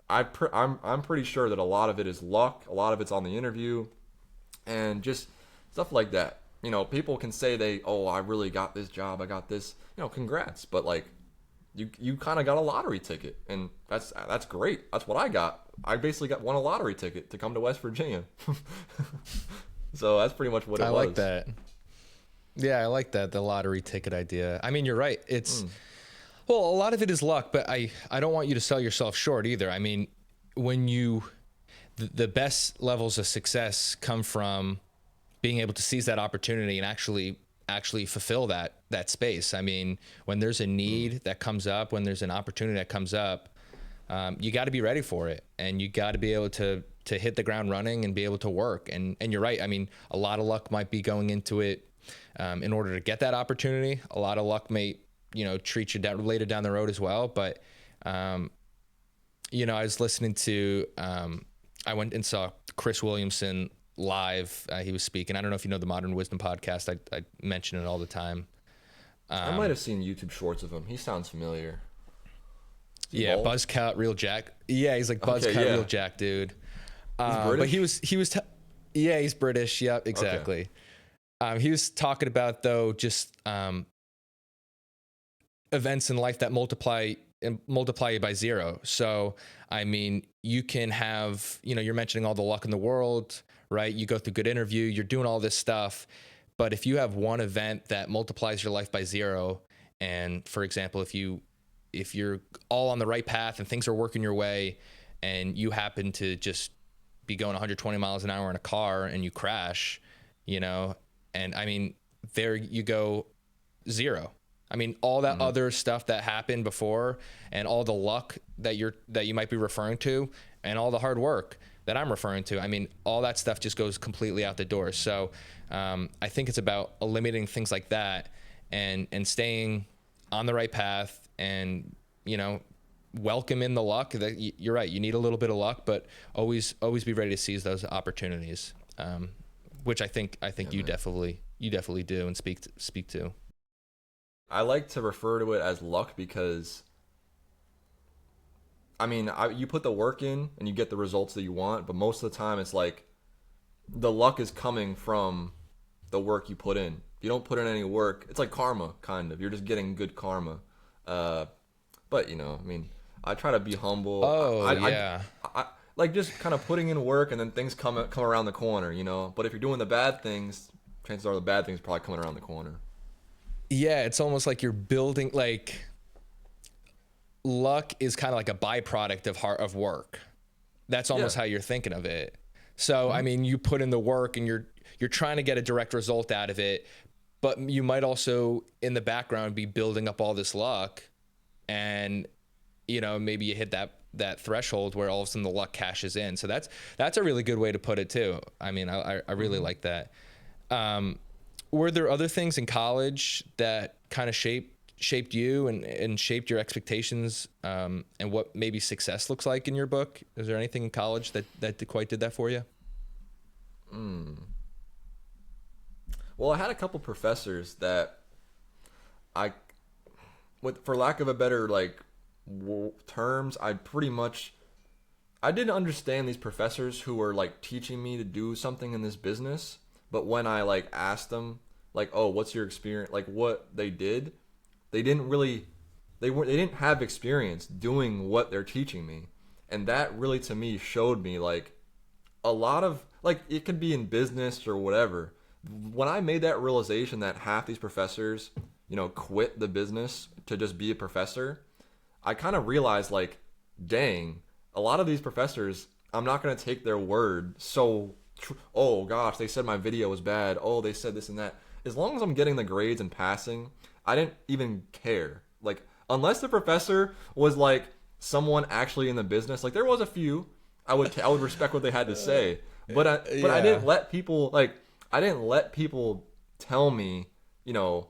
I'm pretty sure that a lot of it is luck, a lot of it's on the interview, and just stuff like that. People can say I really got this job, I got this, congrats, but like you kind of got a lottery ticket, and that's great. That's what I got. I basically won a lottery ticket to come to West Virginia. So that's pretty much what it was. I like that. Yeah, I like that, the lottery ticket idea. I mean, you're right. It's, Mm. well, a lot of it is luck, but I don't want you to sell yourself short either. I mean, when you, the best levels of success come from being able to seize that opportunity and actually fulfill that space. I mean, when there's a Mm. need that comes up, when there's an opportunity that comes up, you got to be ready for it, and you got to be able to hit the ground running and be able to work. And you're right. I mean, a lot of luck might be going into it in order to get that opportunity. A lot of luck may treat you down later down the road as well. But I was listening to I went and saw Chris Williamson live. He was speaking. I don't know if you know the Modern Wisdom podcast. I mention it all the time. I might have seen YouTube shorts of him. He sounds familiar. Is he Yeah, bald? Buzzcut, Real Jack. Yeah, he's like Buzzcut, Okay, yeah. Real Jack, dude. He's But British? yeah, he's British. Yep, Okay. exactly. He was talking about though just events in life that multiply you by zero. So, I mean, you can have, you're mentioning all the luck in the world, right? You go through good interview, you're doing all this stuff. But if you have one event that multiplies your life by zero, and for example, if you're all on the right path and things are working your way and you happen to just be going 120 miles an hour in a car and you crash, and I mean, there you go, zero. I mean, all that Hmm. other stuff that happened before and all the luck that you might be referring to and all the hard work that I'm referring to. I mean, all that stuff just goes completely out the door. So I think it's about eliminating things like that and staying on the right path and, welcome in the luck. That you're right. You need a little bit of luck, but always be ready to seize those opportunities. Which I think Yeah, you man. definitely do and speak to. I like to refer to it as luck because, I mean, you put the work in and you get the results that you want, but most of the time it's like the luck is coming from the work you put in. If you don't put in any work, it's like karma, kind of. You're just getting good karma. Uh, but I mean, I try to be humble. Oh yeah. I like just kind of putting in work, and then things come around the corner. But if you're doing the bad things, chances are the bad things probably coming around the corner. Yeah, it's almost like you're building, like, luck is kind of like a byproduct of work. That's Yeah. almost how you're thinking of it. So, I Hmm. mean, you put in the work and you're trying to get a direct result out of it, but you might also in the background be building up all this luck, and maybe you hit that threshold where all of a sudden the luck cashes in. So that's a really good way to put it too. I mean, I really Hmm. like that. Um, were there other things in college that kind of shaped you and shaped your expectations, and what maybe success looks like in your book? Is there anything in college that quite did that for you? Well, I had a couple professors that I, with for lack of a better like terms, I didn't understand these professors who were like teaching me to do something in this business. But when I like asked them, like, "Oh, what's your experience?" Like what they did, they didn't really, they didn't have experience doing what they're teaching me, and that really to me showed me like a lot of like it could be in business or whatever. When I made that realization that half these professors, quit the business to just be a professor, I kind of realized like, dang, a lot of these professors, I'm not gonna take their word. So, oh gosh, they said my video was bad. Oh, they said this and that. As long as I'm getting the grades and passing, I didn't even care. Like, unless the professor was like someone actually in the business, like there was a few, I would respect what they had to say. But I Yeah. didn't let people like I didn't let people tell me, you know,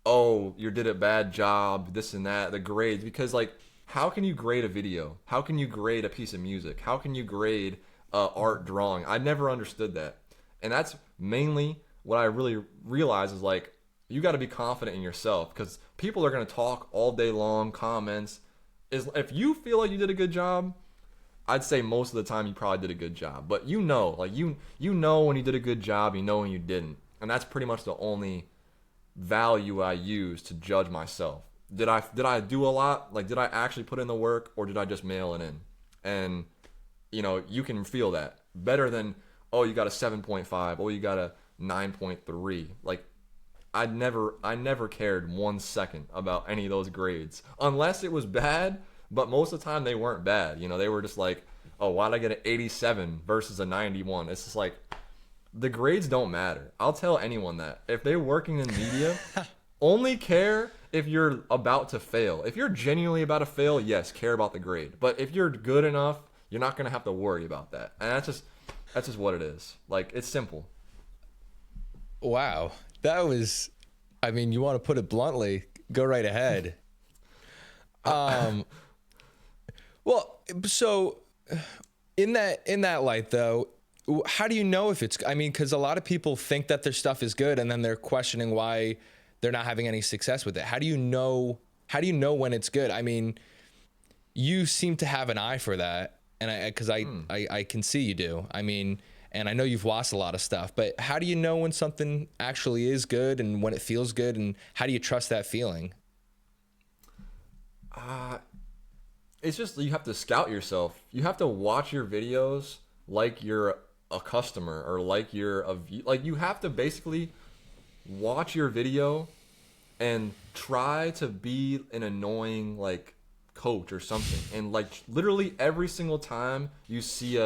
oh, you did a bad job, this and that, the grades, because like, how can you grade a video? How can you grade a piece of music? How can you grade art drawing? I never understood that, and that's mainly what I really realize is like, you got to be confident in yourself because people are gonna talk all day long, comments. Is if you feel like you did a good job, I'd say most of the time you probably did a good job. But like you know when you did a good job, you know when you didn't, and that's pretty much the only value I use to judge myself. Did I do a lot? Like did I actually put in the work or did I just mail it in? And you can feel that better than, oh, you got a 7.5, oh, you got a 9.3. Like I never cared 1 second about any of those grades unless it was bad. But most of the time they weren't bad. You know, they were just like, oh, why did I get an 87 versus a 91? It's just like, the grades don't matter. I'll tell anyone that if they're working in media, only care if you're about to fail. If you're genuinely about to fail, yes, care about the grade. But if you're good enough, you're not gonna have to worry about that. And that's just what it is. Like, it's simple. Wow. That was, I mean, you want to put it bluntly, go right ahead. Well, so in that light though, how do you know if it's, I mean, because a lot of people think that their stuff is good and then they're questioning why they're not having any success with it. How do you know when it's good? I mean, you seem to have an eye for that, and I can see you do. I mean, and I know you've watched a lot of stuff, but how do you know when something actually is good and when it feels good, and how do you trust that feeling? It's just, you have to scout yourself. You have to watch your videos like you're a customer, or like you have to basically watch your video and try to be an annoying like coach or something, and like literally every single time you see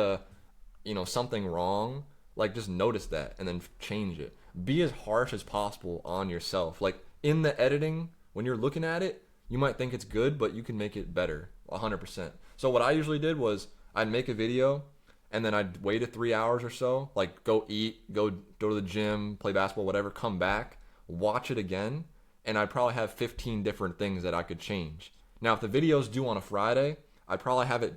something wrong, like just notice that and then change it. Be as harsh as possible on yourself. Like in the editing, when you're looking at it, you might think it's good, but you can make it better 100%. So what I usually did was I'd make a video and then I'd wait 3 hours or so, like go eat, go to the gym, play basketball, whatever, come back, watch it again, and I'd probably have 15 different things that I could change. Now, if the video's due on a Friday, I'd probably have it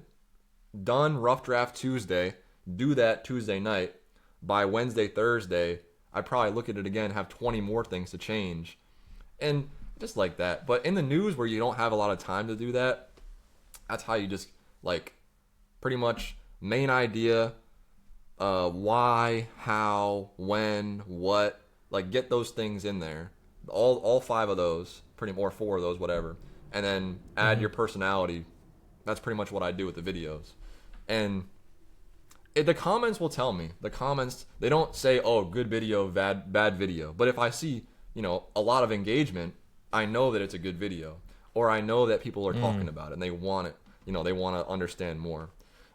done rough draft Tuesday, do that Tuesday night. By Wednesday, Thursday, I'd probably look at it again, have 20 more things to change, and just like that. But in the news where you don't have a lot of time to do that, that's how you just like pretty much main idea, why, how, when, what, like get those things in there, all 5 of those, pretty more 4 of those, whatever, and then add your personality. That's pretty much what I do with the videos. And the comments will tell me. The comments, they don't say, oh, good video, bad video. But if I see, a lot of engagement, I know that it's a good video, or I know that people are talking about it and they want it. They want to understand more.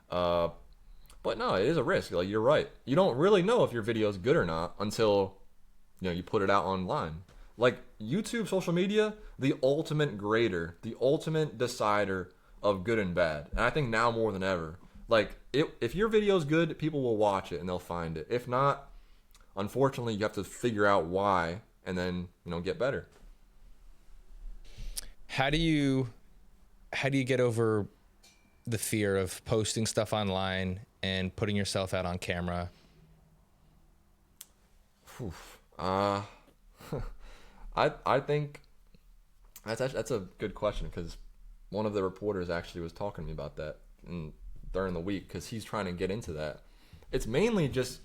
But no, it is a risk. Like, you're right. You don't really know if your video is good or not until you put it out online. Like YouTube, social media, the ultimate grader, the ultimate decider of good and bad. And I think now more than ever, like if your video is good, people will watch it and they'll find it. If not, unfortunately, you have to figure out why and then get better. How do you get over the fear of posting stuff online and putting yourself out on camera? I think that's a good question, because one of the reporters actually was talking to me about that during the week, because he's trying to get into that. It's mainly just,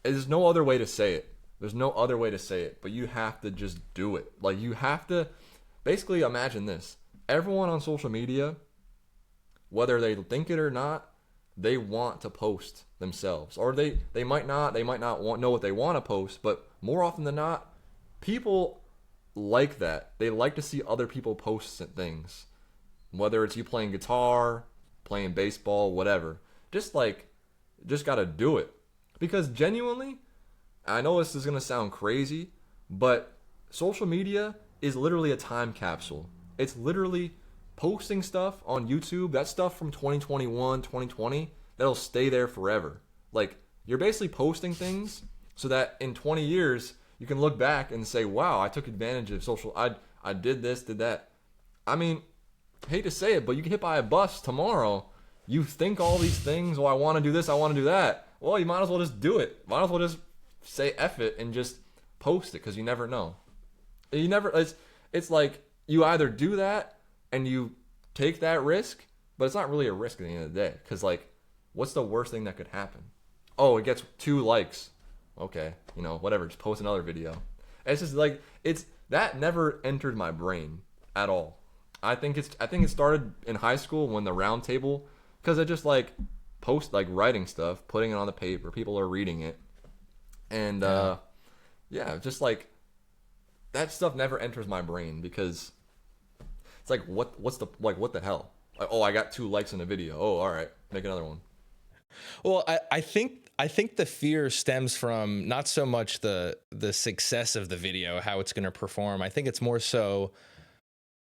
there's no other way to say it. There's no other way to say it, but you have to just do it. Like, you have to basically imagine this. Everyone on social media, whether they think it or not, they want to post themselves, or they might not know what they want to post, but more often than not, people like that. They like to see other people post things, whether it's you playing guitar, playing baseball, whatever. Just gotta do it, because genuinely, I know this is gonna sound crazy, but social media is literally a time capsule. It's literally posting stuff on YouTube, that stuff from 2021, 2020, that'll stay there forever. Like, you're basically posting things so that in 20 years, you can look back and say, wow, I took advantage of social, I did this, did that. I mean, hate to say it, but you get hit by a bus tomorrow. You think all these things, I want to do this, I want to do that. Well, you might as well just do it. Might as well just say F it and just post it, because you never know. It's like, you either do that and you take that risk, but it's not really a risk at the end of the day, because what's the worst thing that could happen? Oh, it gets 2 likes. Okay, whatever, just post another video. It's just that never entered my brain at all. I think it started in high school when the round table, because I just post writing stuff, putting it on the paper, people are reading it, and just that stuff never enters my brain because it's like what the hell? Like, oh, I got 2 likes in a video. Oh, all right, make another one. Well, I think the fear stems from not so much the success of the video, how it's going to perform. I think it's more so,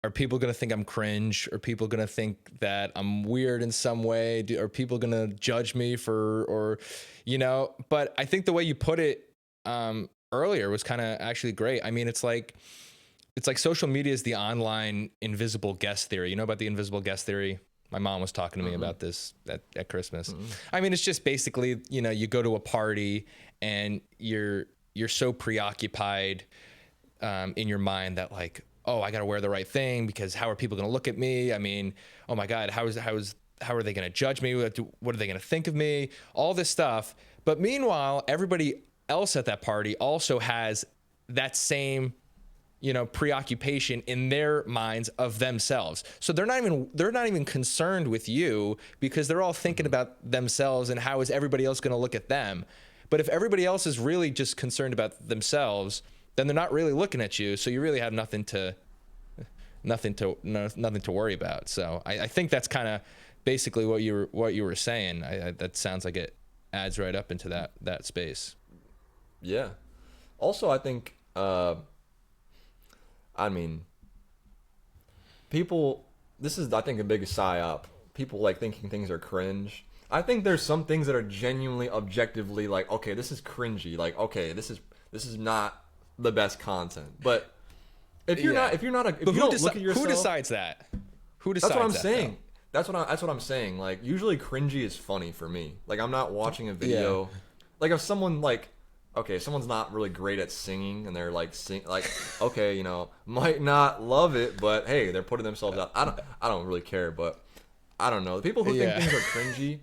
are people going to think I'm cringe? Are people going to think that I'm weird in some way? Are people going to judge me or, but I think the way you put it earlier was kind of actually great. I mean, it's like social media is the online invisible guest theory. You know about the invisible guest theory? My mom was talking to me about this at Christmas. I mean, it's just basically, you go to a party and you're so preoccupied in your mind that like, oh, I got to wear the right thing because how are people going to look at me? I mean, oh my God, how are they going to judge me? What are they going to think of me? All this stuff. But meanwhile, everybody else at that party also has that same preoccupation in their minds of themselves. So they're not even concerned with you because they're all thinking about themselves and how is everybody else going to look at them. But if everybody else is really just concerned about themselves, then they're not really looking at you. So you really have nothing to worry about. So I think that's kind of basically what you were saying. That sounds like it adds right up into that space. Yeah. Also, I think. I mean, people, this is, I think, a big psyop. People like thinking things are cringe. I think there's some things that are genuinely, objectively like, okay, this is cringy. Like, okay, this is not the best content. But if you're not, if you don't look at yourself, who decides that? Who decides that's what I'm that, saying. That's what I'm saying. Like, usually cringy is funny for me. Like, I'm not watching a video. Yeah. Like, if someone like, okay, someone's not really great at singing and they're like okay, might not love it, but hey, they're putting themselves out. I don't really care, but I don't know. The people who think things are cringy,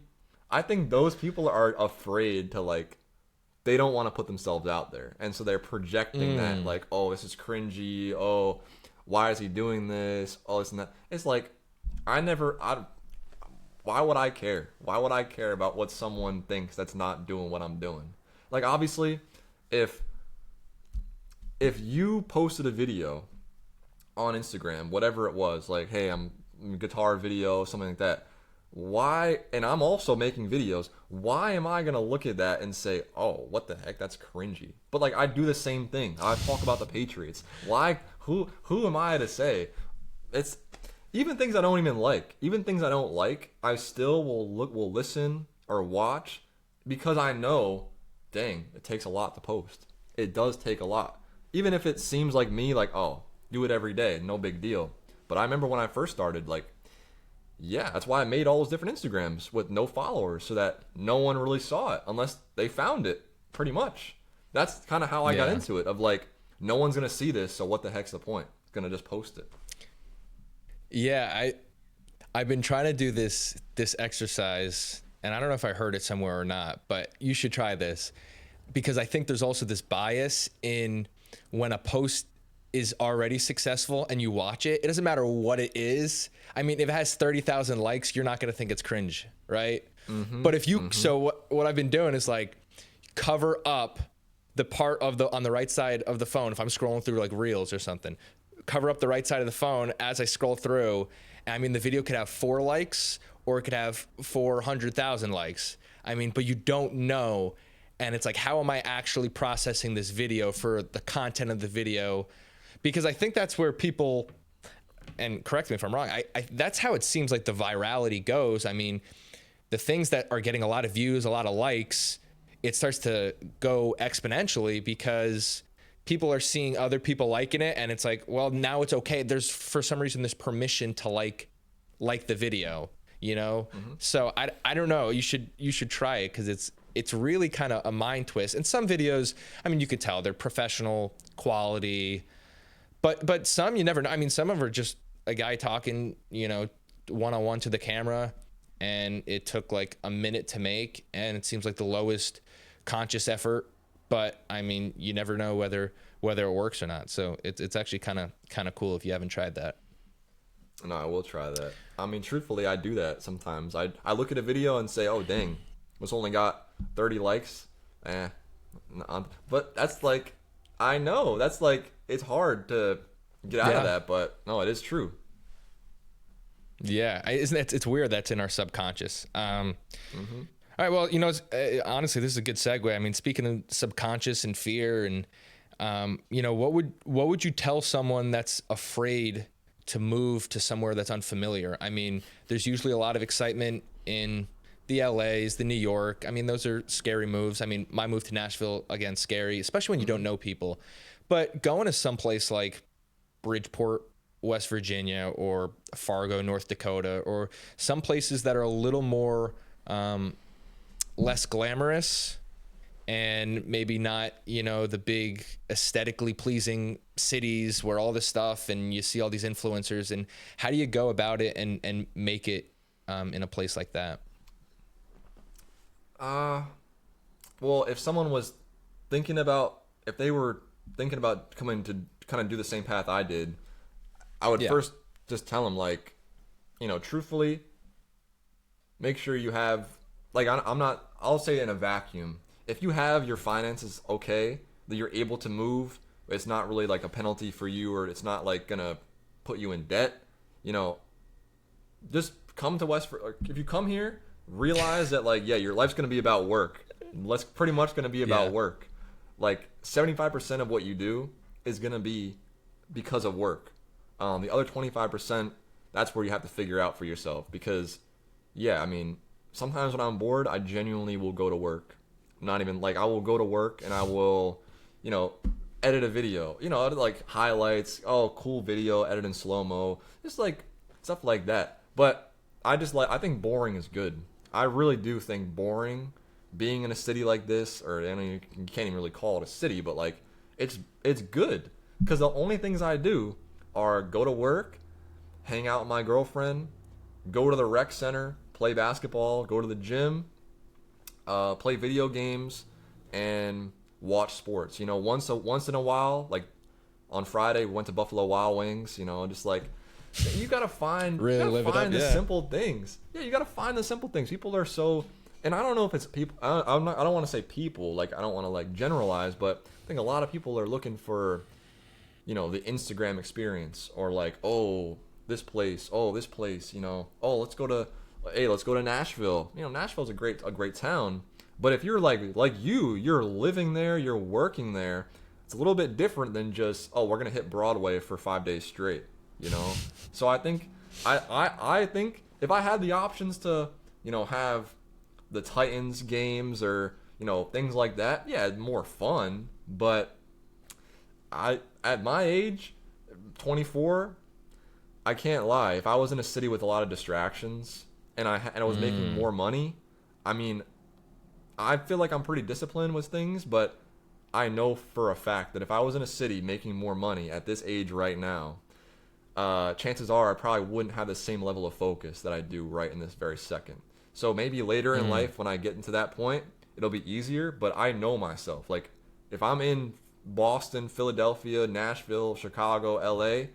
I think those people are afraid to like, they don't want to put themselves out there. And so they're projecting that like, oh, this is cringy. Oh, why is he doing this? Oh, this and that. It's like, why would I care? Why would I care about what someone thinks that's not doing what I'm doing? Like, obviously, if you posted a video on Instagram, whatever it was, like, hey, I'm guitar video, something like that, why, and I'm also making videos, why am I going to look at that and say, oh, what the heck, that's cringy? But, like, I do the same thing. I talk about the Patriots. Why, who am I to say? It's, even things I don't even like, I still will listen or watch because I know, dang, it takes a lot to post. It does take a lot. Even if it seems like me, like, oh, do it every day, no big deal. But I remember when I first started, like, yeah, that's why I made all those different Instagrams with no followers so that no one really saw it unless they found it, pretty much. That's kind of how I got into it, of like, no one's going to see this, so what the heck's the point? Going to just post it. Yeah, I've been trying to do this exercise, and I don't know if I heard it somewhere or not, but you should try this because I think there's also this bias in when a post is already successful and you watch it. It doesn't matter what it is. I mean, if it has 30,000 likes, you're not going to think it's cringe, right? But if you, so what I've been doing is like cover up the part of on the right side of the phone. If I'm scrolling through like Reels or something, cover up the right side of the phone as I scroll through. I mean, the video could have 4 likes or it could have 400,000 likes. I mean, but you don't know. And it's like, how am I actually processing this video for the content of the video? Because I think that's where people, and correct me if I'm wrong, that's how it seems like the virality goes. I mean, the things that are getting a lot of views, a lot of likes, it starts to go exponentially because people are seeing other people liking it. And it's like, well, now it's okay. There's, for some reason, this permission to like the video, So I don't know. You should try it because it's really kind of a mind twist. And some videos, I mean, you could tell they're professional quality, but some you never know. I mean, some of them are just a guy talking, one-on-one to the camera, and it took like a minute to make, and it seems like the lowest conscious effort. But I mean, you never know whether it works or not. So it's actually kind of cool if you haven't tried that. No, I will try that. I mean, truthfully, I do that sometimes. I look at a video and say, oh, dang, it's only got 30 likes. But that's like, I know that's like it's hard to get out of Yeah. that, but no, it is true. Yeah, isn't it? It's weird that's in our subconscious. Hmm. All right, well, honestly, this is a good segue. I mean, speaking of subconscious and fear, and what would you tell someone that's afraid to move to somewhere that's unfamiliar? I mean, there's usually a lot of excitement in the LAs, the New York. I mean, those are scary moves. I mean, my move to Nashville, again, scary, especially when you don't Hmm. know people. But going to someplace like Bridgeport, West Virginia, or Fargo, North Dakota, or some places that are a little more less glamorous and maybe not, the big aesthetically pleasing cities where all this stuff and you see all these influencers. And how do you go about it and make it in a place like that? Uh, well, if they were thinking about coming to kind of do the same path I did, I would Yeah. first just tell them like, truthfully, make sure you have like I'm not. I'll say in a vacuum. If you have your finances okay, that you're able to move, it's not really like a penalty for you, or it's not like gonna put you in debt. You know, just come to if you come here, realize that like yeah, your life's gonna be about work. Let's pretty much gonna be Yeah. about work. Like 75% of what you do is gonna be because of work. The other 25%, that's where you have to figure out for yourself. Because yeah, I mean, sometimes when I'm bored, I genuinely will go to work. Not even like I will go to work and I will, you know, edit a video. Like highlights. Oh, cool video, edit in slow mo. Just like stuff like that. But I think boring is good. I really do think boring, being in a city like this, or I mean, you can't even really call it a city, but like it's good because the only things I do are go to work, hang out with my girlfriend, go to the rec center, play basketball, go to the gym, play video games, and watch sports. Once in a while, like on Friday, we went to Buffalo Wild Wings. Just like you Really gotta live it up. find the Yeah. simple things. Yeah, you gotta find the simple things. People are so, and I don't know if it's people. I don't want to say people. Like I don't want to like generalize, but I think a lot of people are looking for the Instagram experience, or like, oh, this place, oh, let's go to Nashville. Nashville's a great town. But if you're like you're living there, you're working there, it's a little bit different than just, oh, we're gonna hit Broadway for 5 days straight, you know? So I think if I had the options to, have the Titans games, or, things like that, yeah, it's more fun. But at my age, 24, I can't lie. If I was in a city with a lot of distractions and I was making Mm. more money, I mean, I feel like I'm pretty disciplined with things, but I know for a fact that if I was in a city making more money at this age right now, chances are I probably wouldn't have the same level of focus that I do right in this very second. So maybe later in Mm. life, when I get into that point, it'll be easier. But I know myself. Like if I'm in Boston, Philadelphia, Nashville, Chicago, LA,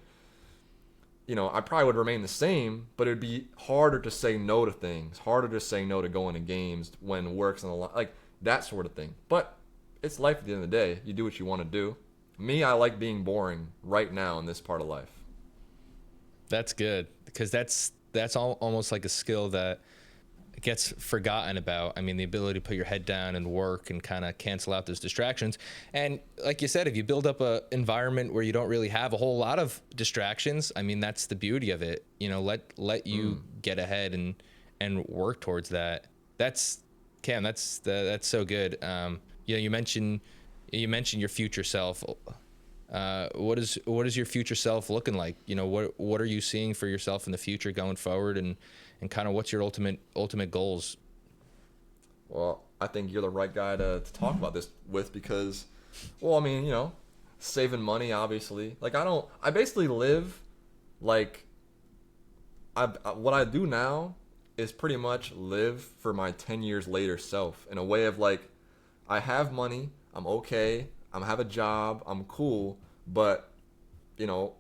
I probably would remain the same, but it'd be harder to say no to things, harder to say no to going to games when work's on the line, like that sort of thing. But it's life at the end of the day. You do what you want to do. Me, I like being boring right now in this part of life. That's good because almost like a skill that gets forgotten about. I mean, the ability to put your head down and work and kind of cancel out those distractions. And like you said, if you build up a environment where you don't really have a whole lot of distractions, I mean, that's the beauty of it. Let you get ahead and work towards that. That's Cam. That's so good. You mentioned your future self. What is your future self looking like? What are you seeing for yourself in the future going forward, and kind of what's your ultimate goals? Well, I think you're the right guy to talk about this with because, well, I mean, saving money, obviously. Like, I basically live like, what I do now is pretty much live for my 10 years later self in a way of like, I have money, I'm okay, I have a job, I'm cool, but, you know,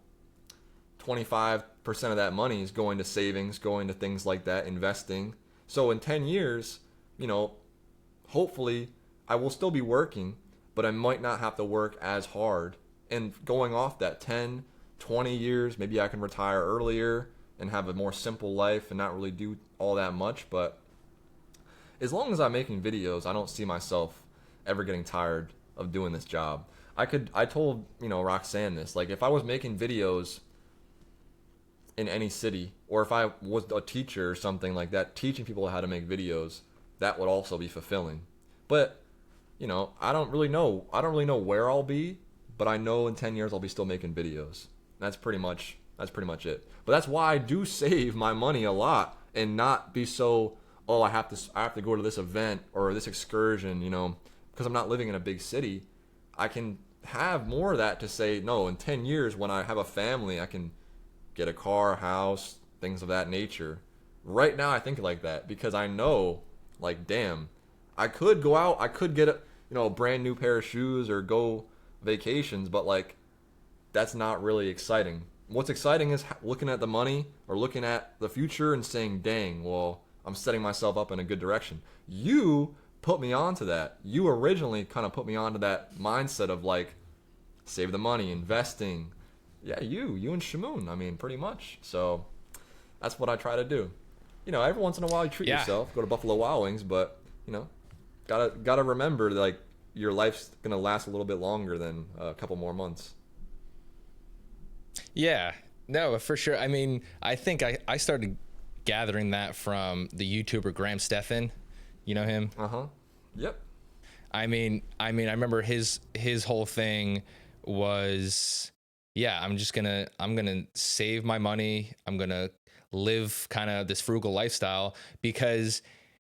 25% of that money is going to savings, going to things like that, investing. So in 10 years, you know, hopefully I will still be working, but I might not have to work as hard. And going off that 10, 20 years, maybe I can retire earlier and have a more simple life and not really do all that much. But as long as I'm making videos, I don't see myself ever getting tired of doing this job. I told, Roxanne this, like if I was making videos in any city, or if I was a teacher or something like that, teaching people how to make videos, that would also be fulfilling. But, I don't really know where I'll be, but I know in 10 years I'll be still making videos. That's pretty much it. But that's why I do save my money a lot and not be so, oh, I have to go to this event or this excursion, because I'm not living in a big city. I can have more of that to say, no, in 10 years when I have a family, I can get a car, a house, things of that nature. Right now I think like that because I know, like, damn, I could go out, I could get a brand new pair of shoes or go vacations, but like that's not really exciting. What's exciting is looking at the money or looking at the future and saying, dang, well, I'm setting myself up in a good direction. You put me onto that. You originally kind of put me onto that mindset of like save the money, investing. Yeah, you and Shamoon, I mean, pretty much. So that's what I try to do. Every once in a while you treat yourself, go to Buffalo Wild Wings, but gotta remember that, like, your life's gonna last a little bit longer than a couple more months. Yeah, no, for sure. I mean, I think I started gathering that from the YouTuber Graham Stephan. You know him? Yep. I mean, I remember his whole thing was, yeah, I'm gonna save my money. I'm gonna live kind of this frugal lifestyle because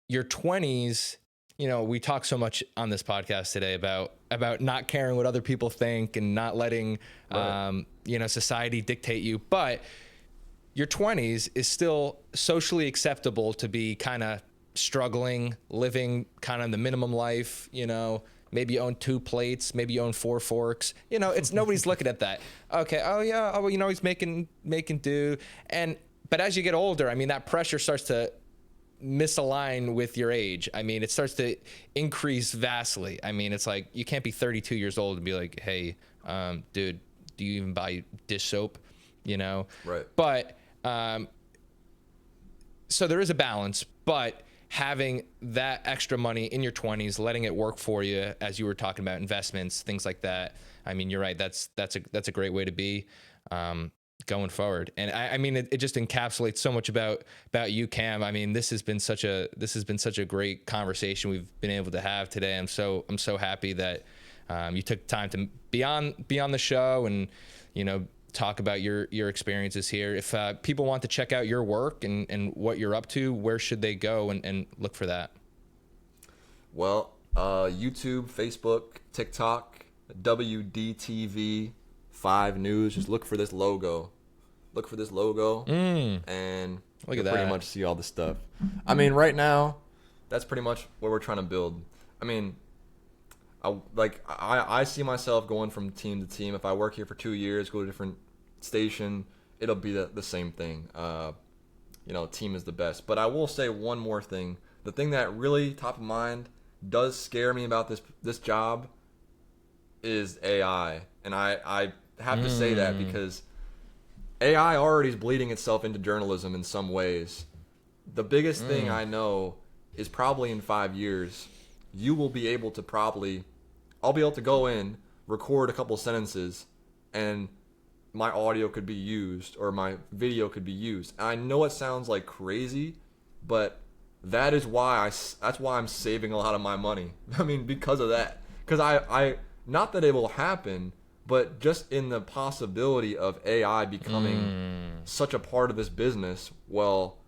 your 20s, we talk so much on this podcast today about not caring what other people think and not letting, right, society dictate you. But your 20s is still socially acceptable to be kind of struggling, living kind of the minimum life, maybe you own 2 plates, maybe you own 4 forks, it's nobody's looking at that. Okay. Oh yeah. Oh, he's making do. But as you get older, I mean, that pressure starts to misalign with your age. I mean, it starts to increase vastly. I mean, it's like, you can't be 32 years old and be like, hey, dude, do you even buy dish soap? Right. But, so there is a balance, but having that extra money in your 20s, letting it work for you, as you were talking about investments, things like that. I mean, you're right. That's a great way to be, going forward. And I mean, it just encapsulates so much about you, Cam. I mean, this has been such a great conversation we've been able to have today. I'm so happy that, you took time to be on the show and, talk about your experiences here. If people want to check out your work and what you're up to, where should they go and look for that? Well, YouTube, Facebook, TikTok, WDTV, 5 News. Just look for this logo. And you'll pretty much see all the stuff. I mean, right now, that's pretty much what we're trying to build. I mean, I see myself going from team to team. If I work here for 2 years, go to a different station, it'll be the same thing. Team is the best. But I will say one more thing. The thing that really top of mind does scare me about this job is AI. And I have to say that because AI already is bleeding itself into journalism in some ways. The biggest thing I know is probably in 5 years, I'll be able to go in, record a couple sentences, and my audio could be used or my video could be used. And I know it sounds like crazy, but that's why I'm saving a lot of my money. I mean, because of that. Because I not that it will happen, but just in the possibility of AI becoming such a part of this business, well,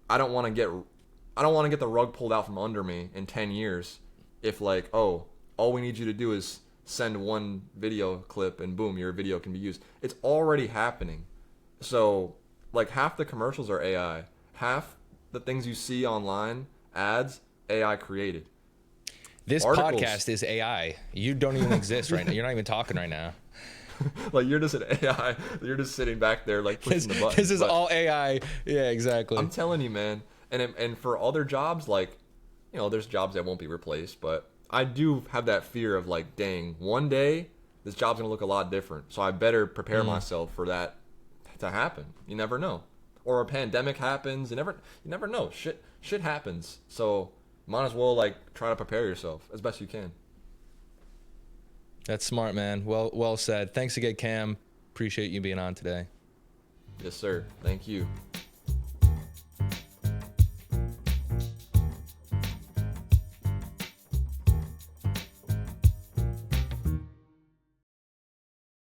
I don't want to get the rug pulled out from under me in 10 years if, like, oh, all we need you to do is send one video clip and boom, your video can be used. It's already happening. So, like, half the commercials are AI. Half the things you see online, ads, AI created. This podcast is AI. You don't even exist right now. You're not even talking right now. Like, you're just an AI. You're just sitting back there, like, pushing the button. This is all AI. Yeah, exactly. I'm telling you, man. And for other jobs, like, there's jobs that won't be replaced, but I do have that fear of like, dang, one day this job's gonna look a lot different. So I better prepare myself for that to happen. You never know. Or a pandemic happens. You never know. Shit happens. So might as well like try to prepare yourself as best you can. That's smart, man. Well said. Thanks again, Cam. Appreciate you being on today. Yes, sir. Thank you.